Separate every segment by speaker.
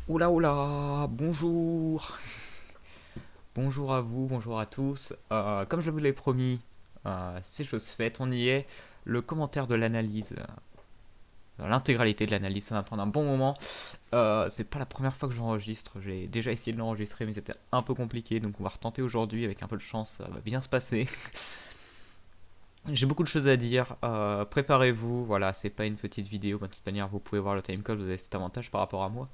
Speaker 1: Oula oula, bonjour. Bonjour à vous, bonjour à tous. Comme je vous l'ai promis, c'est chose faite, on y est. Le commentaire de l'analyse, l'intégralité de l'analyse, ça va prendre un bon moment. C'est pas la première fois que j'enregistre, j'ai déjà essayé de l'enregistrer, mais c'était un peu compliqué, donc on va retenter aujourd'hui avec un peu de chance, ça va bien se passer. J'ai beaucoup de choses à dire, préparez-vous, voilà, c'est pas une petite vidéo, de toute manière vous pouvez voir le timecode, vous avez cet avantage par rapport à moi.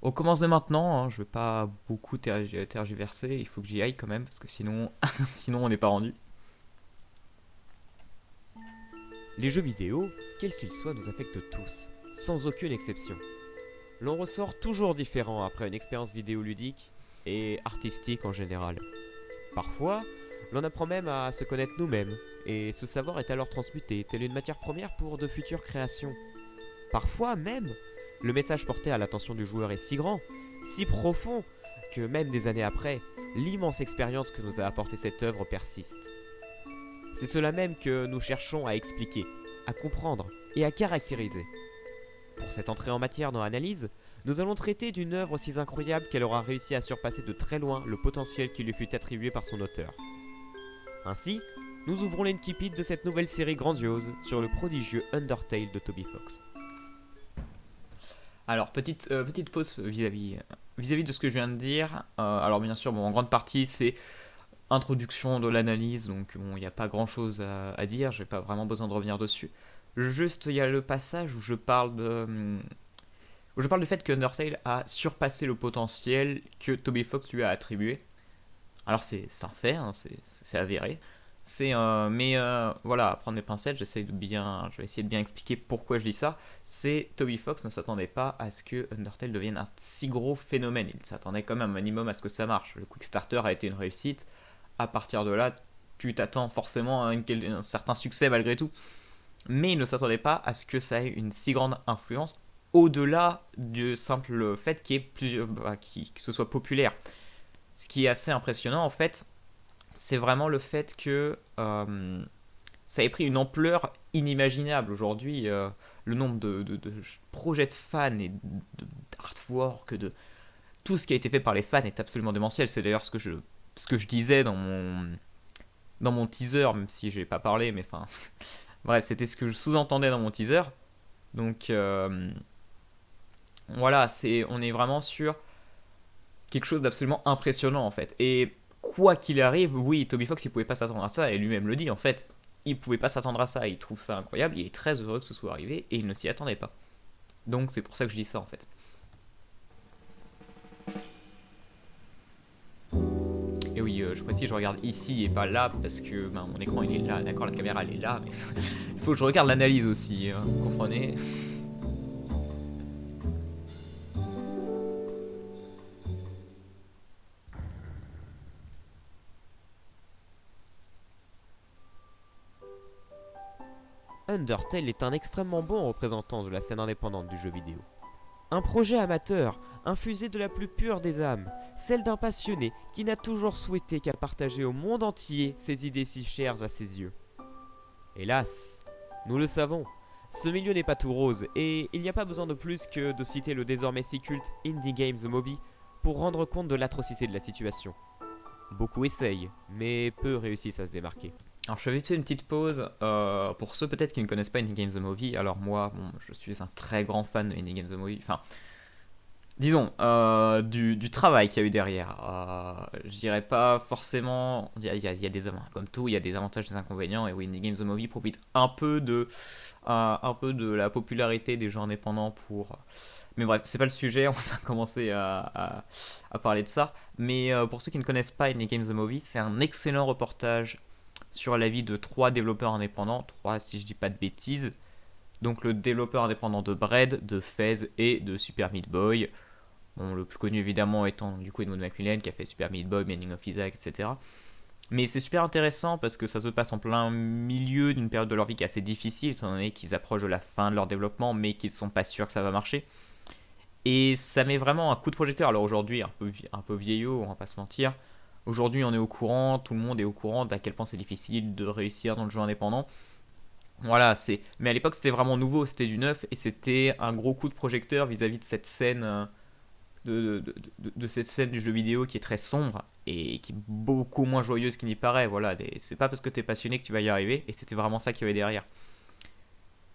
Speaker 1: On commence dès maintenant, hein, je vais pas beaucoup tergiverser, il faut que j'y aille quand même, parce que sinon, sinon on n'est pas rendu.
Speaker 2: Les jeux vidéo, quels qu'ils soient, nous affectent tous, sans aucune exception. L'on ressort toujours différent après une expérience vidéoludique et artistique en général. Parfois, l'on apprend même à se connaître nous-mêmes, et ce savoir est alors transmuté, telle une matière première pour de futures créations. Parfois même, le message porté à l'attention du joueur est si grand, si profond, que même des années après, l'immense expérience que nous a apporté cette œuvre persiste. C'est cela même que nous cherchons à expliquer, à comprendre et à caractériser. Pour cette entrée en matière dans l'analyse, nous allons traiter d'une œuvre si incroyable qu'elle aura réussi à surpasser de très loin le potentiel qui lui fut attribué par son auteur. Ainsi, nous ouvrons l'Inkipit de cette nouvelle série grandiose sur le prodigieux Undertale de Toby Fox.
Speaker 1: Alors, petite pause vis-à-vis de ce que je viens de dire. Alors bien sûr, bon, en grande partie c'est introduction de l'analyse, donc bon, il n'y a pas grand-chose à dire, j'ai pas vraiment besoin de revenir dessus. Juste, il y a le passage où je parle du fait que Undertale a surpassé le potentiel que Toby Fox lui a attribué. Alors c'est un fait, hein, c'est avéré. Voilà, à prendre des pincettes, je vais essayer de bien expliquer pourquoi je dis ça. C'est Toby Fox ne s'attendait pas à ce que Undertale devienne un si gros phénomène. Il s'attendait quand même un minimum à ce que ça marche. Le Quickstarter a été une réussite. À partir de là, tu t'attends forcément à un certain succès malgré tout. Mais il ne s'attendait pas à ce que ça ait une si grande influence au-delà du simple fait que ce soit populaire. Ce qui est assez impressionnant en fait, c'est vraiment le fait que ça ait pris une ampleur inimaginable. Aujourd'hui, le nombre de projets de fans et d'artwork, de tout ce qui a été fait par les fans est absolument démentiel. C'est d'ailleurs ce que je disais dans mon teaser, même si j'ai pas parlé, mais enfin, bref, c'était ce que je sous-entendais dans mon teaser. Donc voilà, on est vraiment sur quelque chose d'absolument impressionnant en fait. Et quoi qu'il arrive, oui, Toby Fox il pouvait pas s'attendre à ça, et lui-même le dit en fait, il pouvait pas s'attendre à ça, il trouve ça incroyable, il est très heureux que ce soit arrivé, et il ne s'y attendait pas. Donc c'est pour ça que je dis ça en fait. Et oui, je précise, je regarde ici et pas là, parce que mon écran il est là, d'accord, la caméra elle est là, mais il faut que je regarde l'analyse aussi, hein, vous comprenez.
Speaker 2: Undertale est un extrêmement bon représentant de la scène indépendante du jeu vidéo. Un projet amateur, infusé de la plus pure des âmes, celle d'un passionné qui n'a toujours souhaité qu'à partager au monde entier ses idées si chères à ses yeux. Hélas, nous le savons, ce milieu n'est pas tout rose et il n'y a pas besoin de plus que de citer le désormais si culte Indie Games The Movie pour rendre compte de l'atrocité de la situation. Beaucoup essayent, mais peu réussissent à se démarquer.
Speaker 1: Alors je vais vite faire une petite pause pour ceux peut-être qui ne connaissent pas Indie Games The Movie. Alors moi, bon, je suis un très grand fan de Indie Games The Movie. Enfin, disons, du travail qu'il y a eu derrière. Je dirais pas forcément. Il y a des avantages, comme tout, il y a des avantages et des inconvénients. Et oui, Indie Games The Movie profite un peu de la popularité des jeux indépendants pour. Mais bref, c'est pas le sujet, on va commencer à parler de ça. Mais pour ceux qui ne connaissent pas Indie Games The Movie, c'est un excellent reportage sur la vie de trois développeurs indépendants, trois si je dis pas de bêtises. Donc le développeur indépendant de Bread, de Fez et de Super Meat Boy. Bon, le plus connu évidemment étant du coup Edmund Macmillan qui a fait Super Meat Boy, Binding of Isaac, etc. Mais c'est super intéressant parce que ça se passe en plein milieu d'une période de leur vie qui est assez difficile, étant donné qu'ils approchent de la fin de leur développement, mais qu'ils ne sont pas sûrs que ça va marcher. Et ça met vraiment un coup de projecteur. Alors aujourd'hui, un peu vieillot, on va pas se mentir. Aujourd'hui, on est au courant, tout le monde est au courant d'à quel point c'est difficile de réussir dans le jeu indépendant. Voilà, mais à l'époque, c'était vraiment nouveau, c'était du neuf, et c'était un gros coup de projecteur vis-à-vis de cette scène de cette scène du jeu vidéo qui est très sombre et qui est beaucoup moins joyeuse qu'il n'y paraît. Voilà, c'est pas parce que t'es passionné que tu vas y arriver, et c'était vraiment ça qu'il y avait derrière.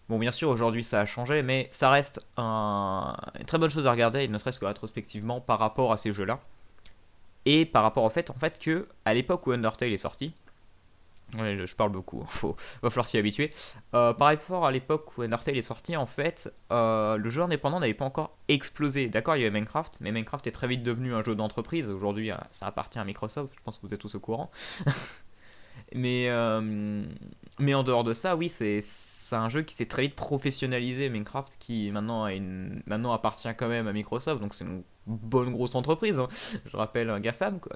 Speaker 1: Bon, bien sûr, aujourd'hui ça a changé, mais ça reste une très bonne chose à regarder, et ne serait-ce que rétrospectivement par rapport à ces jeux-là. Et par rapport au fait, que à l'époque où Undertale est sorti, ouais, je parle beaucoup, va falloir s'y habituer. Par rapport à l'époque où Undertale est sorti, en fait, le jeu indépendant n'avait pas encore explosé. D'accord, il y avait Minecraft, mais Minecraft est très vite devenu un jeu d'entreprise. Aujourd'hui, ça appartient à Microsoft, je pense que vous êtes tous au courant. mais, mais en dehors de ça, oui, c'est un jeu qui s'est très vite professionnalisé. Minecraft, qui maintenant appartient quand même à Microsoft, donc c'est une bonne grosse entreprise, hein. Je rappelle un GAFAM, quoi.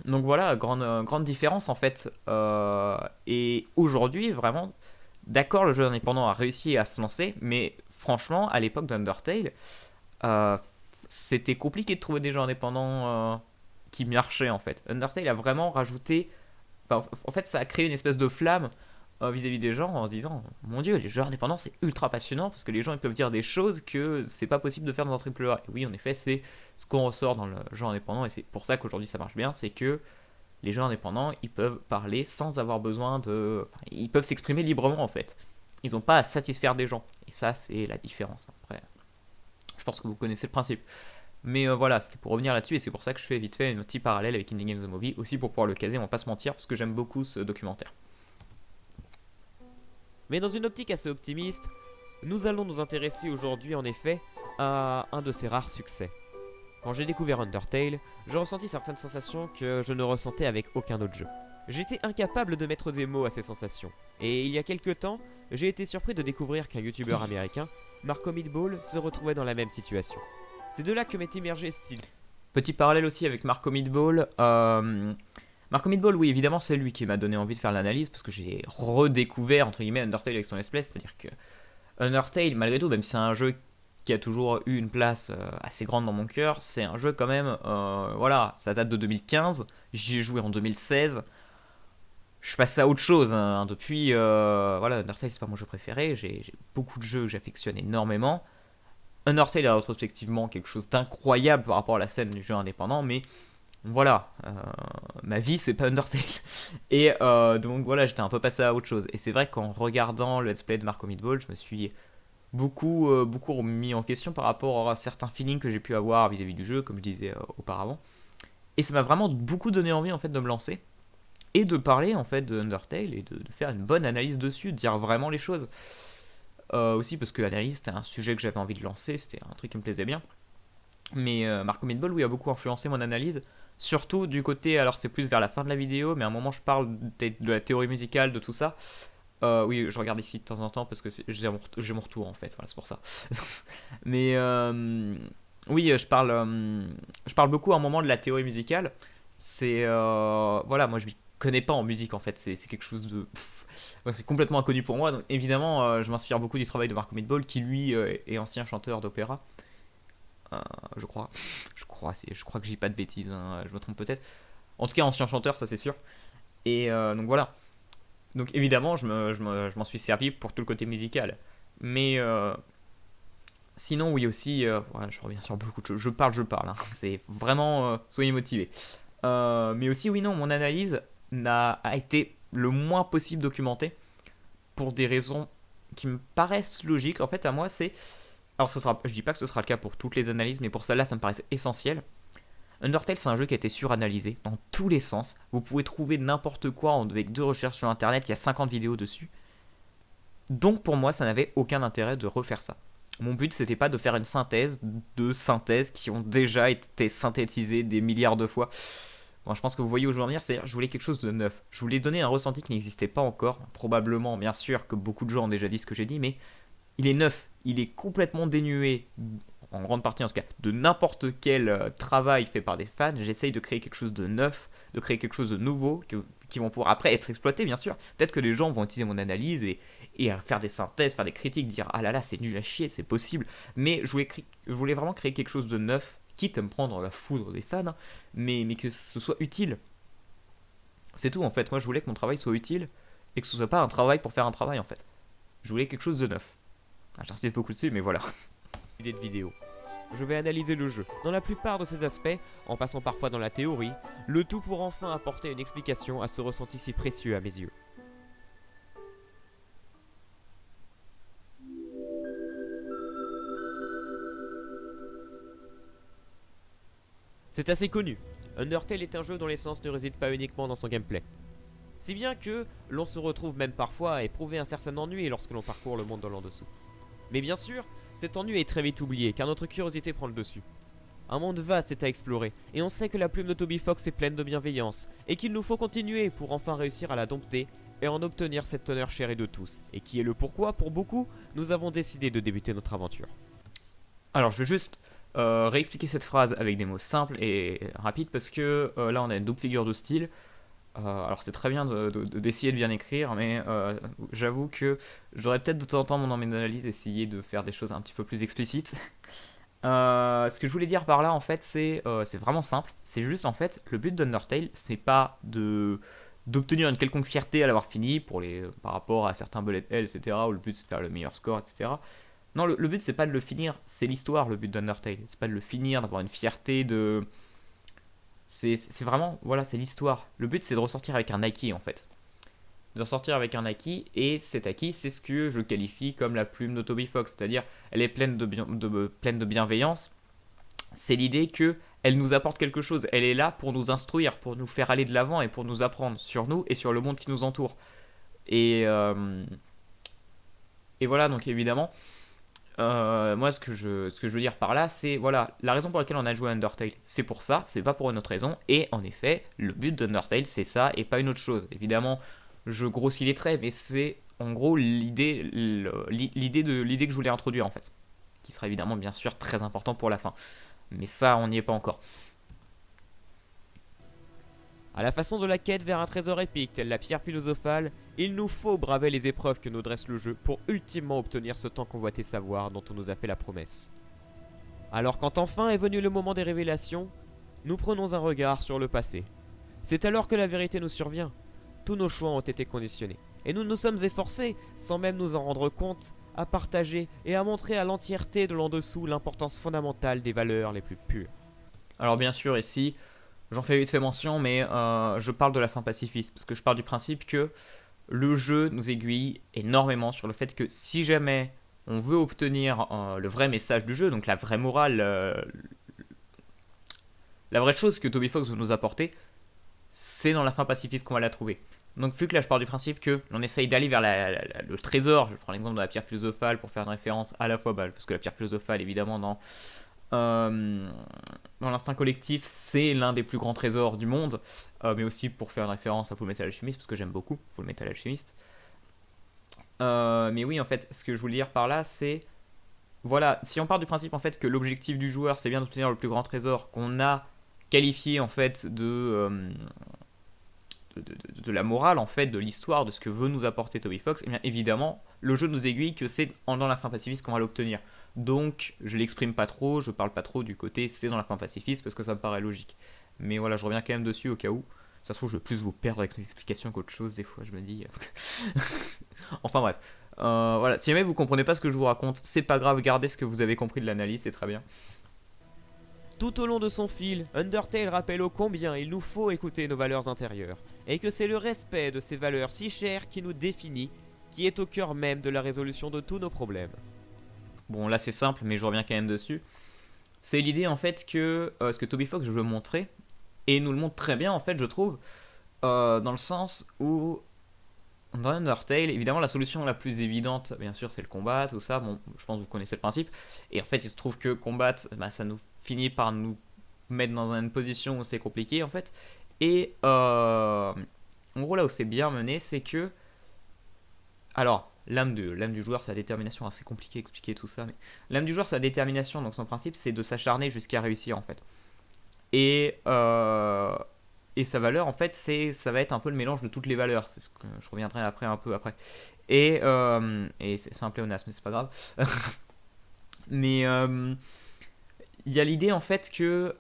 Speaker 1: Donc voilà, grande différence en fait. Et aujourd'hui, vraiment, d'accord, le jeu indépendant a réussi à se lancer, mais franchement, à l'époque d'Undertale, euh, c'était compliqué de trouver des jeux indépendants qui marchaient en fait. Undertale a vraiment rajouté. Enfin, en fait, ça a créé une espèce de flamme vis-à-vis des gens en se disant mon dieu, les jeux indépendants c'est ultra passionnant parce que les gens ils peuvent dire des choses que c'est pas possible de faire dans un triple A. Et oui, en effet, c'est ce qu'on ressort dans le jeu indépendant, et c'est pour ça qu'aujourd'hui ça marche bien, c'est que les jeux indépendants ils peuvent parler sans avoir besoin de. Enfin, ils peuvent s'exprimer librement en fait. Ils n'ont pas à satisfaire des gens. Et ça, c'est la différence. Après, je pense que vous connaissez le principe. Mais voilà, c'était pour revenir là-dessus, et c'est pour ça que je fais vite fait un petit parallèle avec Indie Games The Movie, aussi pour pouvoir le caser, on va pas se mentir, parce que j'aime beaucoup ce documentaire.
Speaker 2: Mais dans une optique assez optimiste, nous allons nous intéresser aujourd'hui en effet à un de ses rares succès. Quand j'ai découvert Undertale, je ressentis certaines sensations que je ne ressentais avec aucun autre jeu. J'étais incapable de mettre des mots à ces sensations, et il y a quelques temps, j'ai été surpris de découvrir qu'un youtubeur américain, Marco Meatball, se retrouvait dans la même situation. C'est de là que m'est émergé style.
Speaker 1: Petit parallèle aussi avec Marco Meatball. Marco Meatball, oui, évidemment, c'est lui qui m'a donné envie de faire l'analyse, parce que j'ai redécouvert, entre guillemets, Undertale avec son let's play, c'est-à-dire que Undertale, malgré tout, même si c'est un jeu qui a toujours eu une place assez grande dans mon cœur, c'est un jeu quand même, voilà, ça date de 2015, j'y ai joué en 2016, je suis passé à autre chose, hein. Depuis, voilà, Undertale c'est pas mon jeu préféré, j'ai beaucoup de jeux que j'affectionne énormément. Undertale est rétrospectivement quelque chose d'incroyable par rapport à la scène du jeu indépendant, mais voilà, ma vie c'est pas Undertale. Et donc voilà, j'étais un peu passé à autre chose. Et c'est vrai qu'en regardant le let's play de Marco Meatball, je me suis beaucoup remis en question par rapport à certains feelings que j'ai pu avoir vis-à-vis du jeu, comme je disais auparavant. Et ça m'a vraiment beaucoup donné envie en fait de me lancer et de parler en fait de Undertale et de faire une bonne analyse dessus, de dire vraiment les choses. Aussi parce que l'analyse c'était un sujet que j'avais envie de lancer, c'était un truc qui me plaisait bien. Mais Marco Meatball, oui, a beaucoup influencé mon analyse. Surtout du côté, alors c'est plus vers la fin de la vidéo, mais à un moment je parle de la théorie musicale, de tout ça. Oui, je regarde ici de temps en temps parce que j'ai mon retour en fait, voilà, c'est pour ça. Mais oui, je parle beaucoup à un moment de la théorie musicale. C'est voilà, moi je m'y connais pas en musique en fait, c'est quelque chose de ouais, c'est complètement inconnu pour moi. Donc évidemment, je m'inspire beaucoup du travail de Marco Meatball, qui lui est ancien chanteur d'opéra. Je crois, je crois que j'ai pas de bêtises, hein, je me trompe peut-être. En tout cas, ancien chanteur, ça c'est sûr. Et donc voilà. Donc évidemment, je m'en suis servi pour tout le côté musical. Mais sinon, oui aussi, ouais, je reviens sur beaucoup de choses. Je parle. Hein. C'est vraiment, soyez motivés. Mais aussi, oui, non, mon analyse a été le moins possible documentée pour des raisons qui me paraissent logiques. En fait, à moi, c'est. Alors, je dis pas que ce sera le cas pour toutes les analyses, mais pour celle-là, ça me paraissait essentiel. Undertale, c'est un jeu qui a été suranalysé dans tous les sens. Vous pouvez trouver n'importe quoi avec 2 recherches sur internet, il y a 50 vidéos dessus. Donc pour moi, ça n'avait aucun intérêt de refaire ça. Mon but, c'était pas de faire une synthèse de synthèses qui ont déjà été synthétisées des milliards de fois. Bon, je pense que vous voyez où je veux en venir, c'est-à-dire je voulais quelque chose de neuf. Je voulais donner un ressenti qui n'existait pas encore. Probablement, bien sûr, que beaucoup de gens ont déjà dit ce que j'ai dit, mais il est neuf. Il est complètement dénué, en grande partie en tout cas, de n'importe quel travail fait par des fans. J'essaye de créer quelque chose de neuf, de créer quelque chose de nouveau, qui vont pouvoir après être exploités, bien sûr. Peut-être que les gens vont utiliser mon analyse et faire des synthèses, faire des critiques, dire ah là là, c'est nul à chier, c'est possible. Mais je voulais vraiment créer quelque chose de neuf, quitte à me prendre la foudre des fans, hein, mais que ce soit utile. C'est tout en fait. Moi, je voulais que mon travail soit utile et que ce soit pas un travail pour faire un travail en fait. Je voulais quelque chose de neuf. Ah, j'insiste beaucoup dessus, mais voilà.
Speaker 2: idée de vidéo. Je vais analyser le jeu, dans la plupart de ses aspects, en passant parfois dans la théorie, le tout pour enfin apporter une explication à ce ressenti si précieux à mes yeux. C'est assez connu, Undertale est un jeu dont l'essence ne réside pas uniquement dans son gameplay. Si bien que l'on se retrouve même parfois à éprouver un certain ennui lorsque l'on parcourt le monde de l'en-dessous. Mais bien sûr, cet ennui est très vite oublié car notre curiosité prend le dessus. Un monde vaste est à explorer, et on sait que la plume de Toby Fox est pleine de bienveillance, et qu'il nous faut continuer pour enfin réussir à la dompter et en obtenir cet honneur chéri de tous, et qui est le pourquoi, pour beaucoup, nous avons décidé de débuter notre aventure.
Speaker 1: Alors, je vais juste réexpliquer cette phrase avec des mots simples et rapides parce que là, on a une double figure de style. Alors, c'est très bien d'essayer de bien écrire, mais j'avoue que j'aurais peut-être de temps en temps, dans mes analyses, essayer de faire des choses un petit peu plus explicites. Ce que je voulais dire par là, en fait, c'est vraiment simple. C'est juste, en fait, le but d'Undertale, c'est pas d'obtenir une quelconque fierté à l'avoir fini par rapport à certains bullet hell, etc. Où le but c'est de faire le meilleur score, etc. Non, le but c'est pas de le finir, c'est l'histoire le but d'Undertale. C'est pas de le finir, d'avoir une fierté de. C'est vraiment, voilà, c'est l'histoire. Le but c'est de ressortir avec un acquis en fait. De ressortir avec un acquis, et cet acquis c'est ce que je qualifie comme la plume de Toby Fox. C'est-à-dire, elle est pleine de bienveillance. C'est l'idée que elle nous apporte quelque chose. Elle est là pour nous instruire, pour nous faire aller de l'avant et pour nous apprendre sur nous et sur le monde qui nous entoure. Et, et voilà, donc évidemment, moi ce que je veux dire par là, c'est voilà, la raison pour laquelle on a joué à Undertale, c'est pour ça, c'est pas pour une autre raison. Et en effet, le but d'Undertale, c'est ça et pas une autre chose. Évidemment, je grossis les traits, mais c'est en gros l'idée que je voulais introduire en fait, qui sera évidemment bien sûr très important pour la fin. Mais ça, on n'y est pas encore.
Speaker 2: À la façon de la quête vers un trésor épique tel la pierre philosophale, il nous faut braver les épreuves que nous dresse le jeu pour ultimement obtenir ce tant convoité savoir dont on nous a fait la promesse. Alors quand enfin est venu le moment des révélations, nous prenons un regard sur le passé. C'est alors que la vérité nous survient. Tous nos choix ont été conditionnés, et nous nous sommes efforcés, sans même nous en rendre compte, à partager et à montrer à l'entièreté de l'en-dessous l'importance fondamentale des valeurs les plus pures.
Speaker 1: Alors bien sûr, ici, j'en fais vite fait mention, mais je parle de la fin pacifiste, parce que je pars du principe que le jeu nous aiguille énormément sur le fait que si jamais on veut obtenir le vrai message du jeu, donc la vraie morale, la vraie chose que Toby Fox veut nous apporter, c'est dans la fin pacifiste qu'on va la trouver. Donc vu que là je pars du principe que l'on essaye d'aller vers le trésor, je prends l'exemple de la pierre philosophale pour faire une référence à la fois, parce que la pierre philosophale évidemment dans l'instinct collectif, c'est l'un des plus grands trésors du monde, mais aussi pour faire une référence à Fullmetal Alchemist, parce que j'aime beaucoup Fullmetal Alchemist. Mais oui, en fait, ce que je voulais dire par là, c'est voilà, si on part du principe en fait que l'objectif du joueur, c'est bien d'obtenir le plus grand trésor qu'on a qualifié en fait de la morale en fait, de l'histoire, de ce que veut nous apporter Toby Fox, et bien évidemment, le jeu nous aiguille que c'est dans la fin pacifiste qu'on va l'obtenir. Donc, je l'exprime pas trop, je parle pas trop du côté c'est dans la fin pacifiste parce que ça me paraît logique. Mais voilà, je reviens quand même dessus au cas où. Ça se trouve, je vais plus vous perdre avec mes explications qu'autre chose, des fois, je me dis. Enfin bref. Voilà, si jamais vous comprenez pas ce que je vous raconte, c'est pas grave, gardez ce que vous avez compris de l'analyse, c'est très bien.
Speaker 2: Tout au long de son fil, Undertale rappelle ô combien il nous faut écouter nos valeurs intérieures, et que c'est le respect de ces valeurs si chères qui nous définit, qui est au cœur même de la résolution de tous nos problèmes.
Speaker 1: Bon, là c'est simple, mais je reviens quand même dessus. C'est l'idée en fait que ce que Toby Fox veut montrer, et nous le montre très bien en fait, je trouve, dans le sens où dans Undertale, évidemment, la solution la plus évidente, bien sûr, c'est le combat, tout ça. Bon, je pense que vous connaissez le principe. Et en fait, il se trouve que combattre, ça nous finit par nous mettre dans une position où c'est compliqué, en fait. Et en gros, là où c'est bien mené, c'est que. Alors, l'âme du joueur, sa détermination, c'est compliqué à expliquer tout ça, mais l'âme du joueur, sa détermination, donc son principe, c'est de s'acharner jusqu'à réussir, en fait. Et sa valeur, en fait, ça va être un peu le mélange de toutes les valeurs. C'est ce que je reviendrai après, un peu après. Et c'est un pléonasme, mais c'est pas grave. Mais il y a l'idée, en fait, que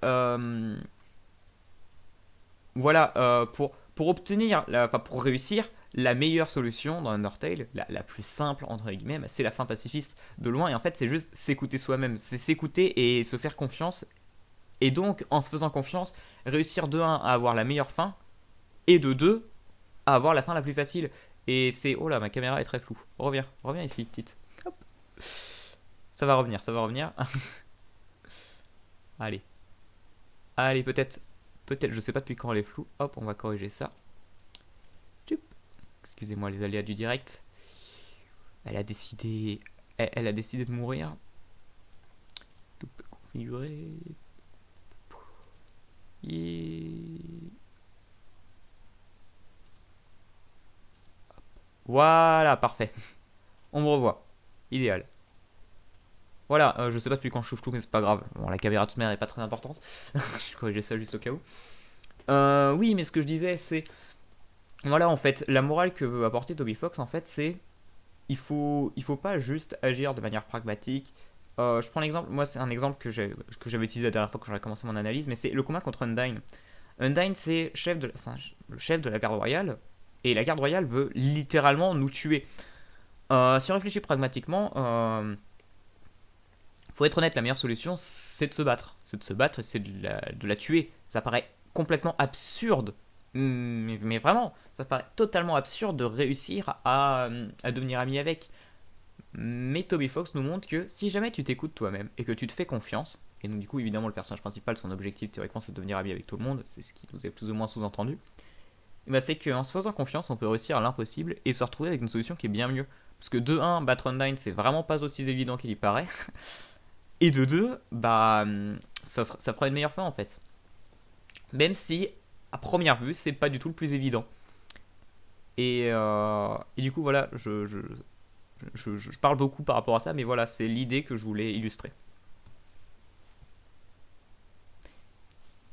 Speaker 1: voilà, pour obtenir, pour réussir, la meilleure solution dans Undertale, la plus simple entre guillemets, bah, c'est la fin pacifiste de loin. Et en fait, c'est juste s'écouter soi-même, c'est s'écouter et se faire confiance. Et donc, en se faisant confiance, réussir de un à avoir la meilleure fin, et de 2 à avoir la fin la plus facile. Et c'est... Oh là, ma caméra est très floue. Reviens ici, petite. Hop. Ça va revenir, ça va revenir. Allez. Allez, peut-être, je sais pas depuis quand elle est floue. Hop, on va corriger ça. Excusez-moi les aléas du direct. Elle a décidé de mourir. Tout configurer. Voilà, parfait. On me revoit. Idéal. Voilà, je sais pas depuis quand je suis flou, mais c'est pas grave. Bon, la caméra de toute manière n'est pas très importante. Je corrigeais ça juste au cas où. Oui, mais ce que je disais, c'est... Voilà, en fait, la morale que veut apporter Toby Fox, en fait, c'est... Il faut pas juste agir de manière pragmatique. Je prends l'exemple, moi c'est un exemple que j'avais utilisé la dernière fois quand j'avais commencé mon analyse, mais c'est le combat contre Undyne. Undyne, c'est le chef de la garde royale, et la garde royale veut littéralement nous tuer. Si on réfléchit pragmatiquement, faut être honnête, la meilleure solution, c'est de se battre. C'est de se battre et c'est de la tuer. Ça paraît complètement absurde, mais vraiment, ça paraît totalement absurde de réussir à devenir ami avec. Mais Toby Fox nous montre que si jamais tu t'écoutes toi-même et que tu te fais confiance, et donc du coup évidemment le personnage principal, son objectif théoriquement c'est de devenir ami avec tout le monde, c'est ce qui nous est plus ou moins sous-entendu, et bah, c'est qu'en se faisant confiance on peut réussir à l'impossible et se retrouver avec une solution qui est bien mieux. Parce que de 1, battre Undyne c'est vraiment pas aussi évident qu'il y paraît, et de 2, bah ça fera une meilleure fin en fait. Même si à première vue c'est pas du tout le plus évident. Et du coup voilà, je parle beaucoup par rapport à ça, mais voilà, c'est l'idée que je voulais illustrer.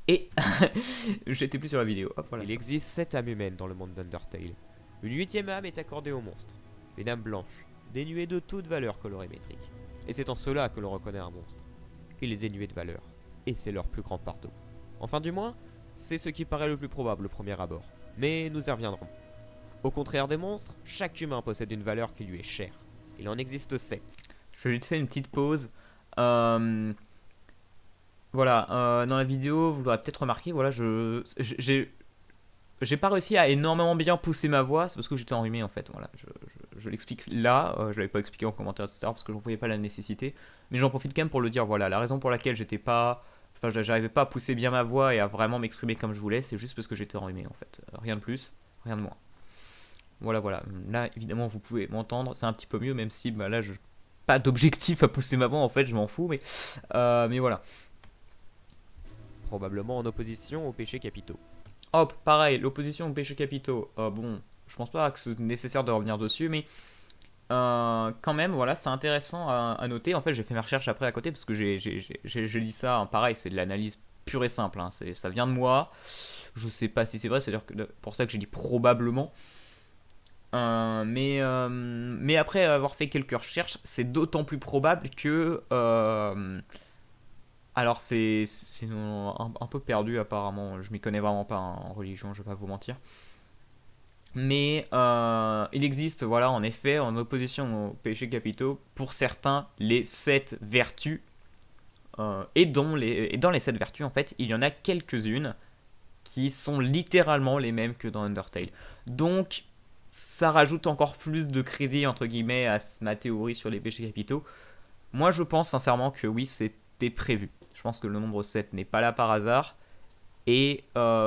Speaker 1: Et j'étais plus sur la vidéo. Hop, voilà.
Speaker 2: Il existe 7 âmes humaines dans le monde d'Undertale. Une 8ème âme est accordée aux monstres. Une âme blanche, dénuée de toute valeur colorimétrique. Et c'est en cela que l'on reconnaît un monstre. Il est dénué de valeur. Et c'est leur plus grand fardeau. Enfin du moins, c'est ce qui paraît le plus probable au premier abord. Mais nous y reviendrons. Au contraire des monstres, chaque humain possède une valeur qui lui est chère. Il en existe 7.
Speaker 1: Je vais juste faire une petite pause. Voilà, dans la vidéo, vous l'aurez peut-être remarqué, voilà, j'ai pas réussi à énormément bien pousser ma voix, c'est parce que j'étais enrhumé en fait. Voilà, je l'explique là, je l'avais pas expliqué en commentaire, etc. parce que je ne voyais pas la nécessité. Mais j'en profite quand même pour le dire, voilà, la raison pour laquelle j'arrivais pas à pousser bien ma voix et à vraiment m'exprimer comme je voulais, c'est juste parce que j'étais enrhumé en fait. Rien de plus, rien de moins. Voilà. Là, évidemment, vous pouvez m'entendre, c'est un petit peu mieux, même si bah, là, je pas d'objectif à pousser ma voix en fait, je m'en fous, mais voilà.
Speaker 2: Probablement en opposition aux péchés capitaux.
Speaker 1: Hop, pareil, l'opposition aux péchés capitaux. Bon, je pense pas que c'est nécessaire de revenir dessus, mais quand même, voilà, c'est intéressant à noter. En fait, j'ai fait mes recherches après à côté parce que j'ai dit ça, hein, pareil, c'est de l'analyse pure et simple. Hein, ça vient de moi. Je sais pas si c'est vrai, c'est pour ça que j'ai dit probablement. Mais après avoir fait quelques recherches, c'est d'autant plus probable que. Alors c'est un peu perdu apparemment, je m'y connais vraiment pas en religion, je vais pas vous mentir. Mais il existe, voilà, en effet, en opposition aux péchés capitaux, pour certains, les 7 vertus. Et dans les 7 vertus, en fait, il y en a quelques-unes qui sont littéralement les mêmes que dans Undertale. Donc, ça rajoute encore plus de crédit, entre guillemets, à ma théorie sur les péchés capitaux. Moi, je pense sincèrement que oui, c'était prévu. Je pense que le nombre 7 n'est pas là par hasard. Et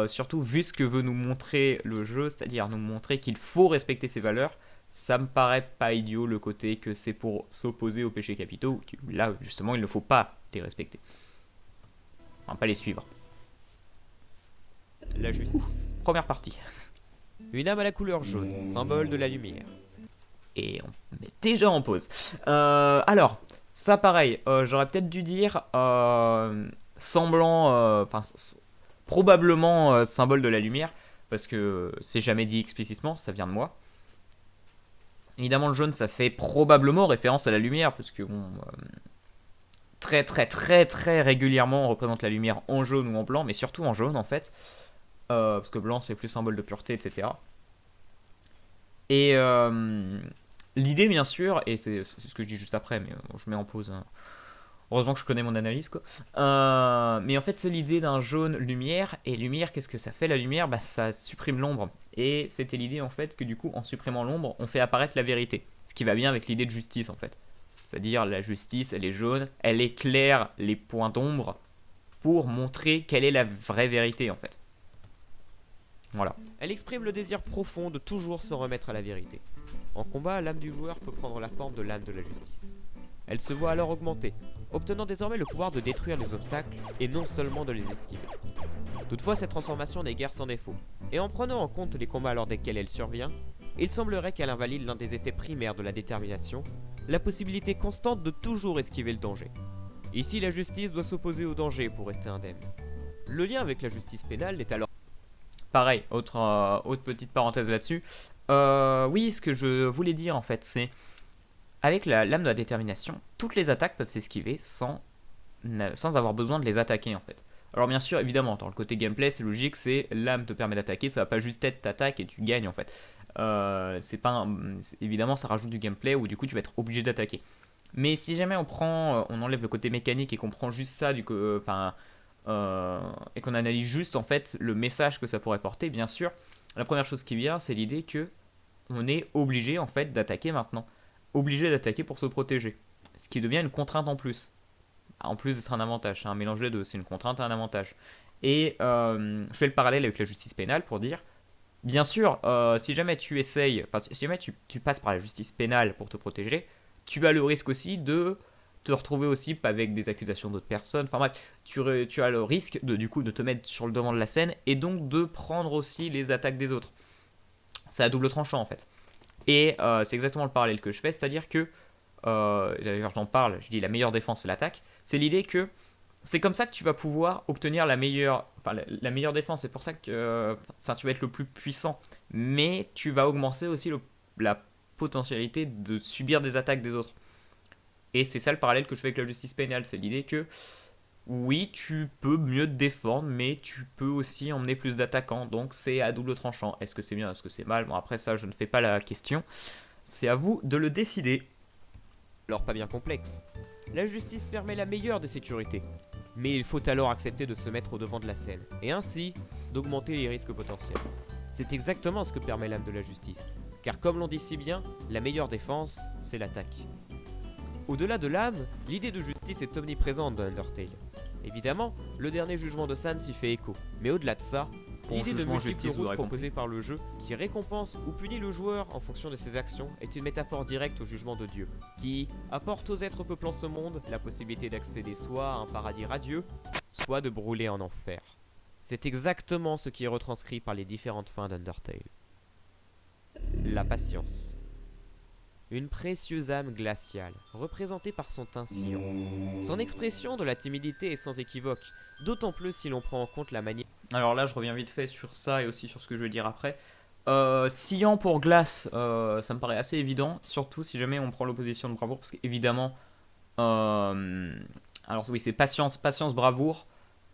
Speaker 1: surtout, vu ce que veut nous montrer le jeu, c'est-à-dire nous montrer qu'il faut respecter ses valeurs, ça me paraît pas idiot le côté que c'est pour s'opposer aux péchés capitaux. Là, justement, il ne faut pas les respecter. Enfin, pas les suivre.
Speaker 2: La justice.
Speaker 1: Première partie.
Speaker 2: Une âme à la couleur jaune, symbole de la lumière.
Speaker 1: Et on met déjà en pause. Alors, ça pareil, j'aurais peut-être dû dire semblant, probablement symbole de la lumière, parce que c'est jamais dit explicitement, ça vient de moi. Évidemment, le jaune, ça fait probablement référence à la lumière, parce que bon, très régulièrement, on représente la lumière en jaune ou en blanc, mais surtout en jaune en fait, parce que blanc c'est plus symbole de pureté, etc. Et l'idée, bien sûr, et c'est ce que je dis juste après, mais je mets en pause, hein. Heureusement que je connais mon analyse, quoi. Mais en fait, c'est l'idée d'un jaune lumière. Et lumière, qu'est-ce que ça fait la lumière? Bah, ça supprime l'ombre. Et c'était l'idée, en fait, que du coup, en supprimant l'ombre, on fait apparaître la vérité. Ce qui va bien avec l'idée de justice, en fait. C'est-à-dire, la justice, elle est jaune, elle éclaire les points d'ombre pour montrer quelle est la vraie vérité, en fait. Voilà.
Speaker 2: Elle exprime le désir profond de toujours se remettre à la vérité. En combat, l'âme du joueur peut prendre la forme de l'âme de la justice. Elle se voit alors augmentée, obtenant désormais le pouvoir de détruire les obstacles et non seulement de les esquiver. Toutefois, cette transformation n'est guère sans défaut, et en prenant en compte les combats lors desquels elle survient, il semblerait qu'elle invalide l'un des effets primaires de la détermination, la possibilité constante de toujours esquiver le danger. Ici, la justice doit s'opposer au danger pour rester indemne. Le lien avec la justice pénale n'est alors...
Speaker 1: Pareil, autre petite parenthèse là-dessus. Oui, ce que je voulais dire, en fait, c'est... Avec la lame de la détermination, toutes les attaques peuvent s'esquiver sans avoir besoin de les attaquer, en fait. Alors bien sûr, évidemment, dans le côté gameplay, c'est logique, c'est l'âme te permet d'attaquer, ça va pas juste être t'attaques et tu gagnes, en fait. Évidemment, ça rajoute du gameplay où du coup tu vas être obligé d'attaquer. Mais si jamais on enlève le côté mécanique et qu'on prend juste ça, et qu'on analyse juste en fait le message que ça pourrait porter, bien sûr, la première chose qui vient, c'est l'idée que on est obligé en fait d'attaquer maintenant, obligé d'attaquer pour se protéger, ce qui devient une contrainte en plus d'être un avantage, c'est un mélange des deux, c'est une contrainte et un avantage. Et je fais le parallèle avec la justice pénale pour dire, bien sûr, si jamais tu essayes, enfin si jamais tu passes par la justice pénale pour te protéger, tu as le risque aussi de te retrouver aussi avec des accusations d'autres personnes. Enfin bref, tu as le risque du coup de te mettre sur le devant de la scène et donc de prendre aussi les attaques des autres. C'est à double tranchant en fait. Et c'est exactement le parallèle que je fais, c'est-à-dire que, d'ailleurs j'en parle, je dis la meilleure défense c'est l'attaque, c'est l'idée que c'est comme ça que tu vas pouvoir obtenir la meilleure défense, c'est pour ça que ça, tu vas être le plus puissant, mais tu vas augmenter aussi la potentialité de subir des attaques des autres. Et c'est ça le parallèle que je fais avec la justice pénale, c'est l'idée que oui, tu peux mieux te défendre, mais tu peux aussi emmener plus d'attaquants, donc c'est à double tranchant. Est-ce que c'est bien, est-ce que c'est mal? Bon, après ça, je ne fais pas la question, c'est à vous de le décider.
Speaker 2: Alors pas bien complexe. La justice permet la meilleure des sécurités, mais il faut alors accepter de se mettre au devant de la scène, et ainsi d'augmenter les risques potentiels. C'est exactement ce que permet l'âme de la justice, car comme l'on dit si bien, la meilleure défense, c'est l'attaque. Au-delà de l'âme, l'idée de justice est omniprésente dans Undertale. Évidemment, le dernier jugement de San s'y fait écho, mais au-delà de ça, l'idée de multiples routes proposées par le jeu, qui récompense ou punit le joueur en fonction de ses actions, est une métaphore directe au jugement de Dieu, qui apporte aux êtres peuplant ce monde la possibilité d'accéder soit à un paradis radieux, soit de brûler en enfer. C'est exactement ce qui est retranscrit par les différentes fins d'Undertale. La patience. Une précieuse âme glaciale, représentée par son teint sciant. Son expression de la timidité est sans équivoque, d'autant plus si l'on prend en compte la manière...
Speaker 1: Alors là, je reviens vite fait sur ça et aussi sur ce que je vais dire après. Sciant pour glace, ça me paraît assez évident, surtout si jamais on prend l'opposition de bravoure, parce qu'évidemment, alors oui, c'est patience, bravoure.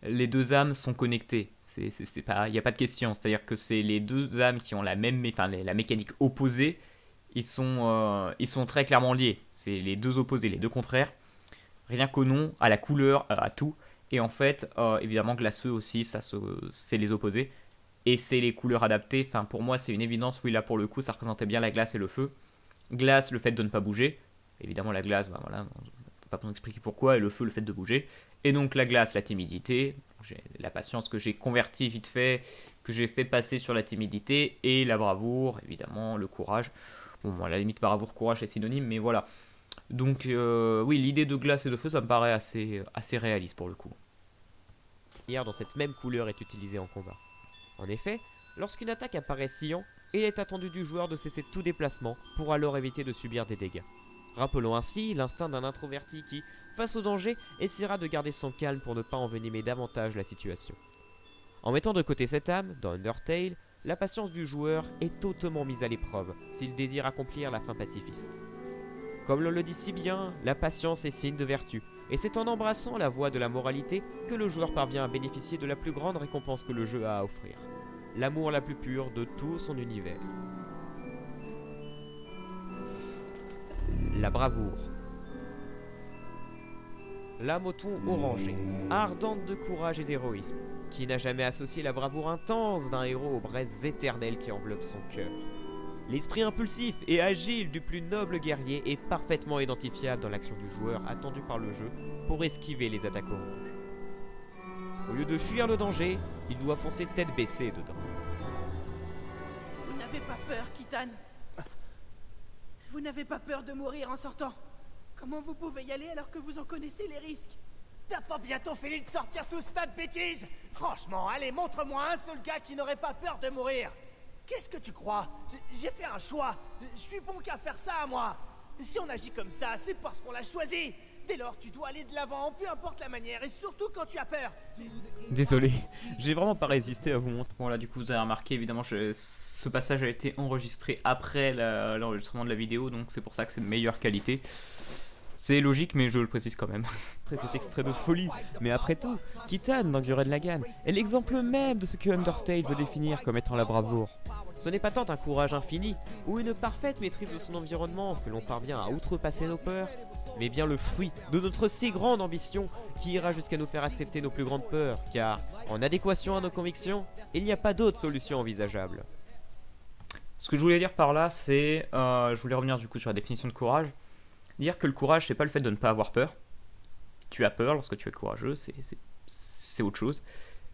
Speaker 1: Les deux âmes sont connectées. Il n'y a pas de question. C'est-à-dire que c'est les deux âmes qui ont la mécanique opposée. Ils sont très clairement liés. C'est les deux opposés, les deux contraires. Rien qu'au nom, à la couleur, à tout. Et en fait, évidemment, glaceux aussi, c'est les opposés. Et c'est les couleurs adaptées. Enfin, pour moi, c'est une évidence. Oui, là, pour le coup, ça représentait bien la glace et le feu. Glace, le fait de ne pas bouger. Évidemment, la glace, on ne peut pas expliquer pourquoi. Et le feu, le fait de bouger. Et donc, la glace, la timidité. La patience que j'ai convertie vite fait, que j'ai fait passer sur la timidité. Et la bravoure, évidemment, le courage. Bon, à la limite, bravoure, courage, c'est synonyme, mais voilà. Donc, oui, l'idée de glace et de feu, ça me paraît assez réaliste pour le coup.
Speaker 2: Dont cette même couleur est utilisée en combat. En effet, lorsqu'une attaque apparaît sciant, il est attendu du joueur de cesser tout déplacement pour alors éviter de subir des dégâts. Rappelons ainsi l'instinct d'un introverti qui, face au danger, essaiera de garder son calme pour ne pas envenimer davantage la situation. En mettant de côté cette âme, dans Undertale, la patience du joueur est hautement mise à l'épreuve s'il désire accomplir la fin pacifiste. Comme l'on le dit si bien, la patience est signe de vertu, et c'est en embrassant la voie de la moralité que le joueur parvient à bénéficier de la plus grande récompense que le jeu a à offrir, l'amour la plus pure de tout son univers. La bravoure. L'âme au ton orangé, ardente de courage et d'héroïsme, qui n'a jamais associé la bravoure intense d'un héros aux braises éternelles qui enveloppent son cœur. L'esprit impulsif et agile du plus noble guerrier est parfaitement identifiable dans l'action du joueur attendu par le jeu pour esquiver les attaques oranges. Au lieu de fuir le danger, il doit foncer tête baissée dedans.
Speaker 3: Vous n'avez pas peur, Kitane? Vous n'avez pas peur de mourir en sortant? Comment vous pouvez y aller alors que vous en connaissez les risques?
Speaker 4: T'as pas bientôt fini de sortir tout ce tas de bêtises? Franchement, allez, montre-moi un seul gars qui n'aurait pas peur de mourir. Qu'est-ce que tu crois? J'ai fait un choix. Je suis bon qu'à faire ça, moi. Si on agit comme ça, c'est parce qu'on l'a choisi. Dès lors, tu dois aller de l'avant, peu importe la manière, et surtout quand tu as peur.
Speaker 2: Désolé, j'ai vraiment pas résisté à vous montrer.
Speaker 1: Bon là du coup vous avez remarqué évidemment ce passage a été enregistré après l'enregistrement de la vidéo, donc c'est pour ça que c'est de meilleure qualité. C'est logique mais je le précise quand même.
Speaker 2: Cet extrait de folie, mais après tout, Kitane dans Gurren Lagann est l'exemple même de ce que Undertale veut définir comme étant la bravoure. Ce n'est pas tant un courage infini ou une parfaite maîtrise de son environnement que l'on parvient à outrepasser nos peurs, mais bien le fruit de notre si grande ambition qui ira jusqu'à nous faire accepter nos plus grandes peurs, car, en adéquation à nos convictions, il n'y a pas d'autre solution envisageable.
Speaker 1: Ce que je voulais dire par là c'est, je voulais revenir du coup sur la définition de courage. Dire que le courage c'est pas le fait de ne pas avoir peur. Tu as peur lorsque tu es courageux, c'est autre chose.